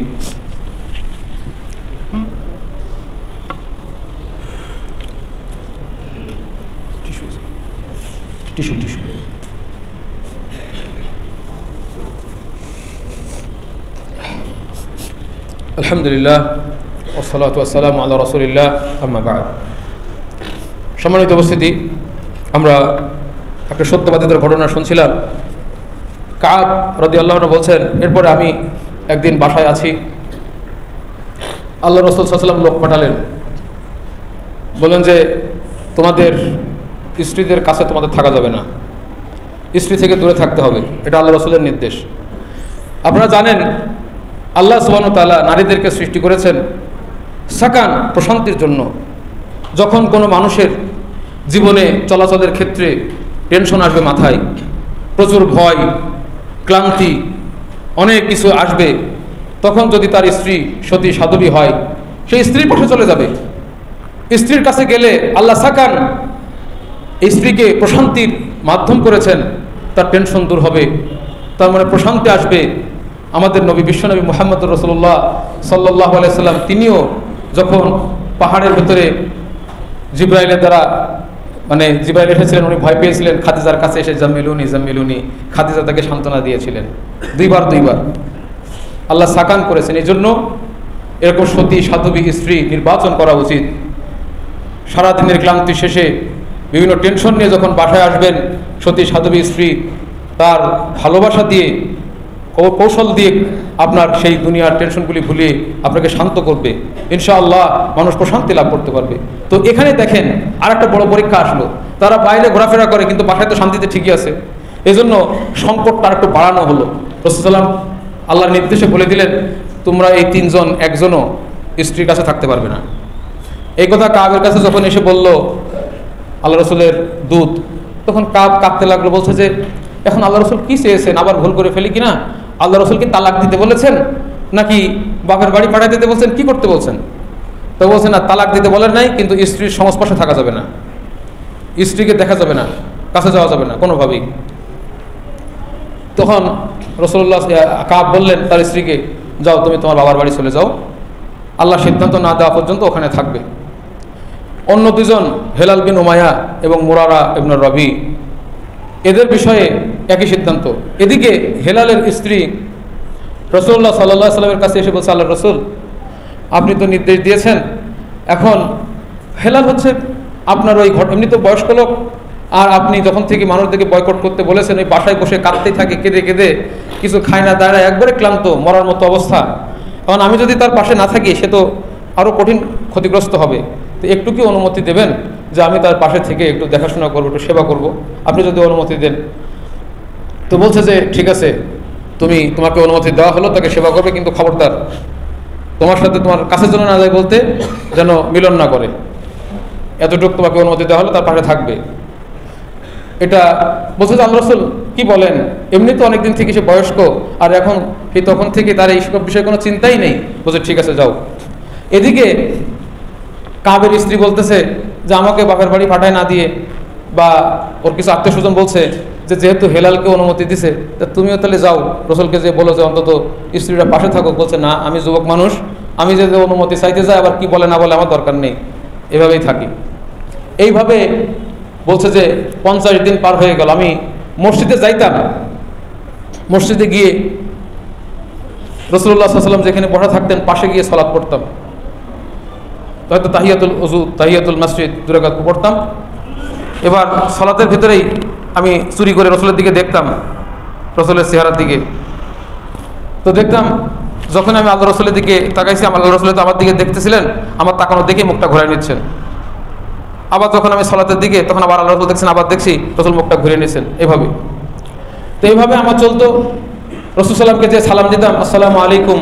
আলহামদুলিল্লাহ ওয়াসসালাতু ওয়াসসালামু আলা রাসূলিল্লাহ, আম্মা বা'দ। সম্মানিত উপস্থিতি, আমরা একটা সত্যবাদীদের ঘটনা শুনছিলাম। কাব রাদিয়াল্লাহু আনহু বলছেন, এরপরে আমি একদিন বাসায় আছি, আল্লাহ রাসূল সাল্লাল্লাহু আলাইহি ওয়াসাল্লাম লোক পাঠালেন, বললেন যে তোমাদের স্ত্রীদের কাছে তোমাদের থাকা যাবে না, স্ত্রী থেকে দূরে থাকতে হবে, এটা আল্লাহ রাসূলের নির্দেশ। আপনারা জানেন আল্লাহ সুবহানাহু ওয়া তাআলা নারীদেরকে সৃষ্টি করেছেন সাকান, প্রশান্তির জন্য। যখন কোনো মানুষের জীবনে চলাচলের ক্ষেত্রে টেনশন আসবে মাথায়, প্রচুর ভয়, ক্লান্তি, অনেক কিছু আসবে, তখন যদি তার স্ত্রী সতী সাধবী হয়, সেই স্ত্রীর পাশে চলে যাবে। স্ত্রীর কাছে গেলে আল্লাহ সাকান, স্ত্রীকে প্রশান্তির মাধ্যম করেছেন, তার টেনশন দূর হবে, তার মনে প্রশান্তি আসবে। আমাদের নবী বিশ্বনবী মুহাম্মদুর রাসূলুল্লাহ সাল্লাল্লাহু আলাইহি সাল্লাম, তিনিও যখন পাহাড়ের ভিতরে জিবরাইলের দ্বারা জিবরাইল এসেছিলেন, উনি ভয় পেয়েছিলেন, খাদিজার কাছে এসে জাম্মিলুনি জাম্মিলুনি, খাদিজা তাকে সান্ত্বনা দিয়েছিলেন দুইবার। আল্লাহ সাকান করেছেন। এই জন্য এরকম সতী সাধবী স্ত্রী নির্বাচন করা উচিত। সারাদিনের ক্লান্তি শেষে বিভিন্ন টেনশন নিয়ে যখন বাসায় আসবেন, সতী সাধবী স্ত্রী তার ভালোবাসা দিয়ে, কৌশল দিয়ে আপনার সেই দুনিয়ার টেনশনগুলি ভুলিয়ে আপনাকে শান্ত করবে। ইনশাআল্লাহ মানুষ প্রশান্তি লাভ করতে পারবে। তো এখানে দেখেন আর একটা বড় পরীক্ষা আসলো। তারা বাইরে ঘোরাফেরা করে কিন্তু বাসায় তো শান্তিতে ঠিকই আছে, এজন্য সংকটটা একটু বাড়ানো হলো। রাসূল সাল্লাল্লাহু আলাইহি ওয়াসাল্লাম আল্লাহর নির্দেশে বলে দিলেন, তোমরা এই 3 জন একজনও স্ত্রীর কাছে থাকতে পারবে না। এই কথা কাবের কাছে যখন এসে বলল আল্লাহ রসুলের দূত, তখন কাব কাঁদতে লাগলো, বলছে যে এখন আল্লাহ রসুল কি চেয়েছেন, আবার ভুল করে ফেলি কিনা, আল্লাহ রসুল কি তালাক দিতে বলেছেন নাকি বাপের বাড়ি পাঠাই দিতে বলছেন, কি করতে বলছেন? তো বলছেন না, তালাক দিতে বলেন নাই, কিন্তু স্ত্রীর সংস্পর্শে থাকা যাবে না, স্ত্রীকে দেখা যাবে না, কাছে যাওয়া যাবে না কোনোভাবেই। তখন রাসূলুল্লাহ কাব বললেন তার স্ত্রীকে, যাও তুমি তোমার বাবার বাড়ি চলে যাও, আল্লাহ সিদ্ধান্ত না দেওয়া পর্যন্ত ওখানে থাকবে। অন্য 2 জন হেলাল বিন উমাইয়া এবং মুরারা ইবনে রবি, এদের বিষয়ে একই সিদ্ধান্ত। এদিকে হেলালের স্ত্রী রাসূলুল্লাহ সাল্লাল্লাহু আলাইহি ওয়াসাল্লামের কাছে এসে বলছে, আল্লাহ রসুল আপনি তো নির্দেশ দিয়েছেন, এখন হেলাল হচ্ছে আপনার ওই এমনি তো বয়স্ক লোক, আর আপনি যখন থেকে মানুষদেরকে বয়কট করতে বলেছেন, ওই বাসায় বসে কাঁদতেই থাকে, কেঁদে কেঁদে, কিছু খায় না, দাঁড়ায়, একবারে ক্লান্ত, মরার মতো অবস্থা। এখন আমি যদি তার পাশে না থাকি, সে তো আরও কঠিন ক্ষতিগ্রস্ত হবে। তো একটু কি অনুমতি দেবেন যে আমি তার পাশে থেকে একটু দেখাশোনা করবো, একটু সেবা করব, আপনি যদি অনুমতি দেন? তো বলছে যে ঠিক আছে, তোমাকে অনুমতি দেওয়া হলো, তাকে সেবা করবে, কিন্তু খবরদার তোমার সাথে তোমার কাছে যেন না যায়, বলতে যেন মিলন না করে, এতটুকু তোমাকে অনুমতি দেওয়া হলো, তার পাশে থাকবে। এটা বলছে যে আল্লাহ রাসূল কি বলেন, এমনি তো অনেকদিন থেকে সে বয়স্ক, আর এখন তখন থেকে তার এই সব বিষয়ে কোনো চিন্তাই নেই। বলছে ঠিক আছে যাও। এদিকে কাবের স্ত্রী বলতেছে যে আমাকে বাপের বাড়ি পাঠায় না দিয়ে, বা ওর কিছু আত্মীয় স্বজন বলছে যে যেহেতু হেলালকে অনুমতি দিছে, তা তুমিও তাহলে যাও, রসুলকে যে বলো যে অন্তত স্ত্রীরা পাশে থাকুক। বলছে না, আমি যুবক মানুষ, আমি যে অনুমতি চাইতে যাই, আবার কি বলে না বলে আমার দরকার নেই, এভাবেই থাকি। এইভাবে বলছে যে 50 দিন পার হয়ে গেল। আমি মসজিদে যাইতাম, মসজিদে গিয়ে রাসূলুল্লাহ সাল্লাল্লাহু আলাইহি ওয়াসাল্লাম যেখানে বসা থাকতেন, পাশে গিয়ে সালাত পড়তাম, হয়তো তাহিয়াতুল ওযু, তাহিয়াতুল মসজিদ 2 রাকাত পড়তাম। এবার সালাতের ভিতরেই আমি চুরি করে রসুলের দিকে দেখতাম, রসুলের চেহারার দিকে। তো দেখতাম যখন আমি আল্লাহ রসুলের দিকে তাকাইছি, আল্লাহ রসুল তো আমার দিকে দেখতেছিলেন, আমার তাকানো দেখে মুখটা ঘোরায় নিচ্ছেন। আবার যখন আমি সালাতের দিকে, তখন আবার আল্লাহ রাসূল দেখছেন, আবার দেখছি রাসূল মুখটা ঘুরে নিয়েছেন, এভাবে। তো এইভাবে আমার চলতো। রাসূল সাল্লামকে যে সালাম দিতাম, আসসালামু আলাইকুম,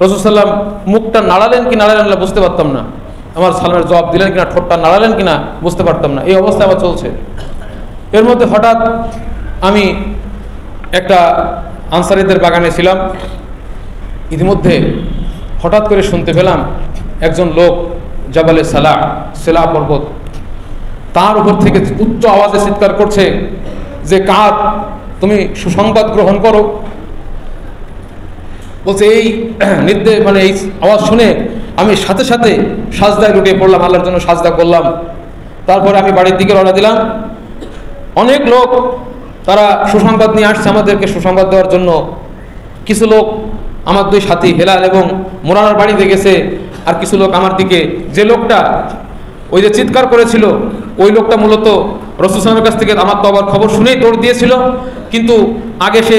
রাসূল সাল্লাম মুখটা নাড়ালেন কি নাড়ালেন না বুঝতে পারতাম না, আমার সালামের জবাব দিলেন কিনা, ঠোঁটটা নাড়ালেন কিনা বুঝতে পারতাম না। এই অবস্থা আমার চলছে। এর মধ্যে হঠাৎ আমি একটা আনসারীদের বাগানে ছিলাম। ইতিমধ্যে হঠাৎ করে শুনতে পেলাম একজন লোক জাবালে সালা, সেলা পর্বত, তার উপর থেকে উচ্চ আওয়াজে চিৎকার করছে যে কাদ, তুমি সুসংবাদ গ্রহণ করো। বলছে এই নির্দেশ, মানে এই আওয়াজ শুনে আমি সাথে সাথে সাজদায় লুটিয়ে পড়লাম, আল্লাহর জন্য সাজদা করলাম। তারপরে আমি বাড়ির দিকে রওনা দিলাম। অনেক লোক তারা সুসংবাদ নিয়ে আসছে আমাদেরকে সুসংবাদ দেওয়ার জন্য। কিছু লোক আমার দুই সাথী হেলাল এবং মোরানার বাড়িতে গেছে, আর কিছু লোক আমার দিকে, যে লোকটা ওই যে চিৎকার করেছিল ওই লোকটা মূলত রাসূল সাল্লাল্লাহু আলাইহি ওয়াসাল্লামের কাছ থেকে আমার তওবার খবর শুনেই দৌড় দিয়েছিল, কিন্তু আগে সে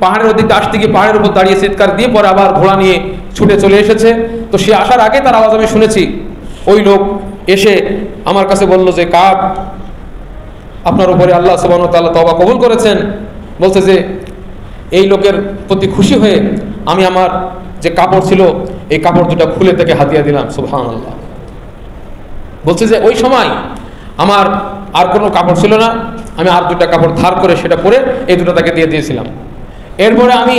পাহাড়ের ওদিকে আসতে গিয়ে পাহাড়ের উপর দাঁড়িয়ে চিৎকার দিয়ে পরে আবার ঘোড়া নিয়ে ছুটে চলে এসেছে। তো সে আসার আগে তার আওয়াজ আমি শুনেছি। ওই লোক এসে আমার কাছে বলল যে কাব, আপনার উপরে আল্লাহ সুবহানাহু ওয়া তাআলা তওবা কবুল করেছেন। বলছে যে এই লোকের প্রতি খুশি হয়ে আমি আমার যে কাপড় ছিল এই কাপড় দুটো খুলে থেকে হাতিয়া দিলাম। সুবহানাল্লাহ। বলছে যে ওই সময় আমার আর কোনো কাপড় ছিল না, আমি আর দুটা কাপড় ধার করে সেটা পরে এই দুটো তাকে দিয়ে দিয়েছিলাম। এরপরে আমি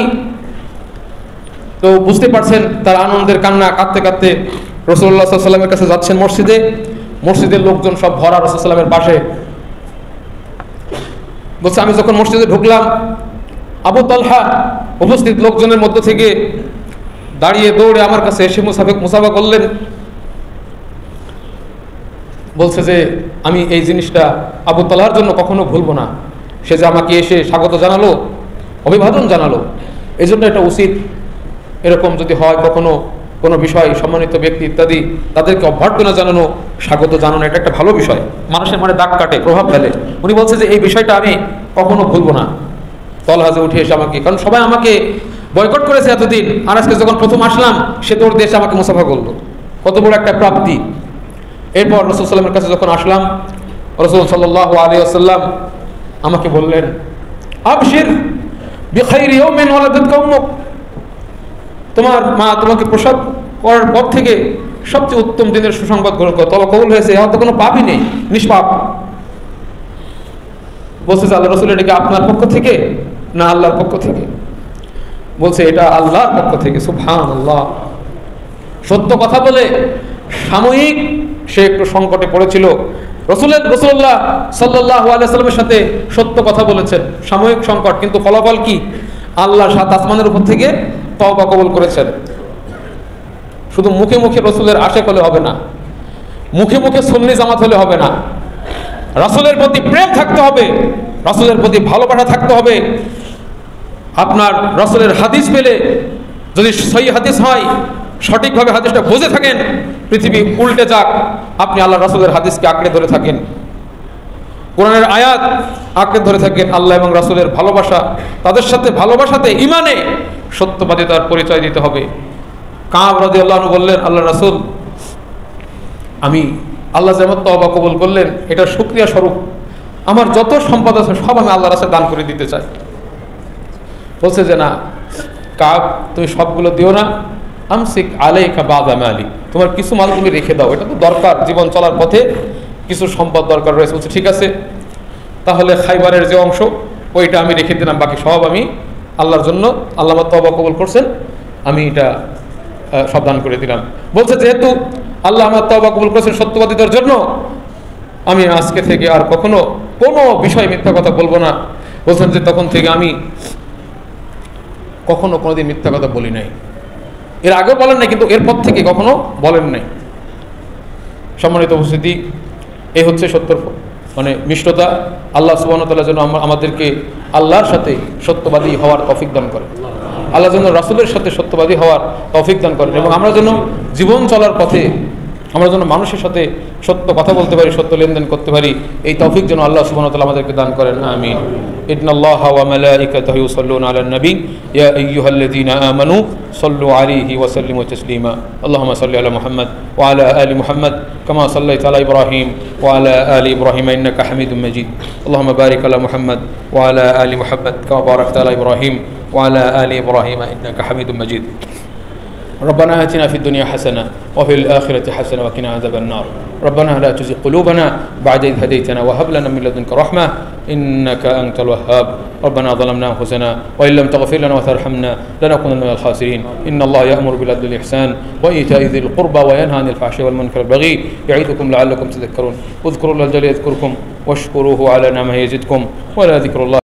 তো বুঝতে পারছেন তার আনন্দের কান্না, কাঁদতে কাঁদতে রাসূলুল্লাহ সাল্লাল্লাহু আলাইহি ওয়াসাল্লামের কাছে যাচ্ছেন মসজিদে। মসজিদের লোকজন সব ভরা রাসূল সাল্লামের পাশে। বলছে আমি যখন মসজিদে ঢুকলাম, আবু তালহা উপস্থিত লোকজনের মধ্য থেকে দাঁড়িয়ে দৌড়ে আমার কাছে এসে মুসাফা করলেন। বলছে যে আমি এই জিনিসটা আবু তালহার জন্য কখনো ভুলবো না। সে যে আমাকে এসে স্বাগত জানালো, অভিবাদন জানালো, এই জন্য এটা উচিত। এরকম যদি হয় কখনো কোনো বিষয়, সম্মানিত ব্যক্তি ইত্যাদি, তাদেরকে অভ্যর্থনা জানানো, স্বাগত জানানো, এটা একটা ভালো বিষয়, মানুষের মনে দাগ কাটে, প্রভাব ফেলে। উনি বলছে যে এই বিষয়টা আমি কখনো ভুলবো না। তলহাজে উঠে এসে আমাকে, কারণ সবাই আমাকে বয়কট করেছে এতদিন, আর আজকে যখন প্রথম আসলাম সে দৌড় দিয়ে এসে আমাকে মুসাফা করলো, কত বড় একটা প্রাপ্তি। এরপর রাসূল সাল্লামের কাছে যখন আসলাম, রাসূল সাল্লাল্লাহু আলাইহি ওয়াসাল্লাম আমাকে বললেন, আবশির বিখাইরি ইয়াউমিন ওয়ালাদাতকা উম্মুক, তোমার মা তোমাকে প্রসব করার পর থেকে সবচেয়ে উত্তম দিনের সুসংবাদ গ্রহণ করো, তওবা কবুল হয়েছে, এর তো কোনো পাপই নেই, নিষ্পাপ। বলছে যে আল্লাহ রাসূল, এটা কি আপনার পক্ষ থেকে না আল্লাহর পক্ষ থেকে? বলছে এটা আল্লাহর পক্ষ থেকে। সুবহানাল্লাহ। সত্য কথা বলে সাময়িক সে একটু সংকটে পড়েছিল। রাসূলুল্লাহ সাল্লাল্লাহু আলাইহি ওয়াসাল্লামের সাথে সত্য কথা বলেছেন, সাময়িক সংকট, কিন্তু ফলাফল কি? আল্লাহ সাত আসমানের উপর থেকে তওবা কবুল করেছেন। শুধু মুখে মুখে রাসূলের আশিক হলে হবে না, মুখে মুখে সুন্নি জামাত হলে হবে না, রাসূলের প্রতি প্রেম থাকতে হবে, রাসূলের প্রতি ভালোবাসা থাকতে হবে। আপনার রাসূলের হাদিস পেলে যদি সহিহ হাদিস হয়, সঠিকভাবে হাদিসটা বুঝে থাকেন, পৃথিবী উল্টে যাক, আপনি আল্লাহ রাসূলের হাদিসকে আঁকড়ে ধরে থাকেন, কোরআনের আয়াত আঁকড়ে ধরে থাকেন, আল্লাহ এবং রাসূলের ভালোবাসা, তাদের সাথে ভালোবাসাতে ঈমানে সত্যবাদিতার পরিচয় দিতে হবে। কাব রাদিয়াল্লাহু আনহু বললেন, আল্লাহ রাসূল, আমি আল্লাহ যেমন তওবা কবুল করলেন, এটা শুকরিয়া স্বরূপ আমার যত সম্পদ আছে সব আমি আল্লাহর রাস্তায় দান করে দিতে চাই। বলছে যে না কাব, তুমি সবগুলো দিও না, আমসিক আলাইকা বাযা মালিক, তোমার কিছু মাল তুমি রেখে দাও, এটা তো দরকার, জীবন চলার পথে কিছু সম্পদ দরকার রয়েছে। বলছে ঠিক আছে, তাহলে খাইবারের যে অংশ ওইটা আমি রেখে দিলাম, বাকি সব আমি আল্লাহর জন্য, আল্লাহ আমার তওবা কবুল করছেন, আমি এটা সব দান করে দিলাম। বলছে যেহেতু আল্লাহ আমার তওবা কবুল করেছেন সত্যবাদীদের জন্য, আমি আজকে থেকে আর কখনো কোনো বিষয় মিথ্যা কথা বলবো না। বলছেন যে তখন থেকে আমি কখনো কোনোদিন মিথ্যা কথা বলি নাই। এর আগেও বলেন নাই, কিন্তু এরপর থেকে কখনো বলেন নাই। সম্মানিত উপস্থিতি, এই হচ্ছে সত্যর মানে মিষ্টতা। আল্লাহ সুবহানাহু ওয়া তাআলা যেন আমাদেরকে আল্লাহর সাথে সত্যবাদী হওয়ার তৌফিক দান করেন, আল্লাহ যেন রাসূলের সাথে সত্যবাদী হওয়ার তৌফিক দান করেন, এবং আমরা যেন জীবন চলার পথে আমরা যেন মানুষের সাথে সত্য কথা বলতে পারি, সত্য লেনদেন করতে পারি, এই তৌফিক যেন আল্লাহ সুবহানাহু ওয়া তাআলা আমাদেরকে দান করেন। আমিন। ইন্নাল্লাহা ওয়া মালাইকাতাহু ইউসাল্লুনা আলান নবী ইয়া আইয়ুহাল্লাযীনা আমানু সাল্লু আলাইহি ওয়া সাল্লিমু তাসলিমা। আল্লাহুম্মা সাল্লি আলা মুহাম্মাদ ওয়া আলা আলি মুহাম্মাদ কামা সাল্লাইতা আলা ইব্রাহিম ওয়া আলা আলি ইব্রাহিম ইন্নাকা হামিদুম মাজিদ। আল্লাহুম্মা বারিক আলা মুহাম্মাদ ওয়া আলা আলি মুহাম্মাদ কামা বারাকতা আলা ইব্রাহিম ওয়া আলা আলি ইব্রাহিম ইন্নাকা হামিদুম মাজিদ। ربنا آتنا في الدنيا حسنة وفي الآخرة حسنة وقنا عذاب النار. ربنا لا تزغ قلوبنا بعد إذ هديتنا وهب لنا من لدنك رحمة إنك أنت الوهاب. ربنا ظلمنا أنفسنا وإن لم تغفر لنا وترحمنا لنكونن من الخاسرين. إن الله يأمر بالعدل والإحسان وإيتاء ذي القربى وينهى عن الفحشاء والمنكر والبغي يعظكم لعلكم تذكرون. اذكروا الله جل يذكركم واشكروه على نعمه يزدكم ولا ذكر الله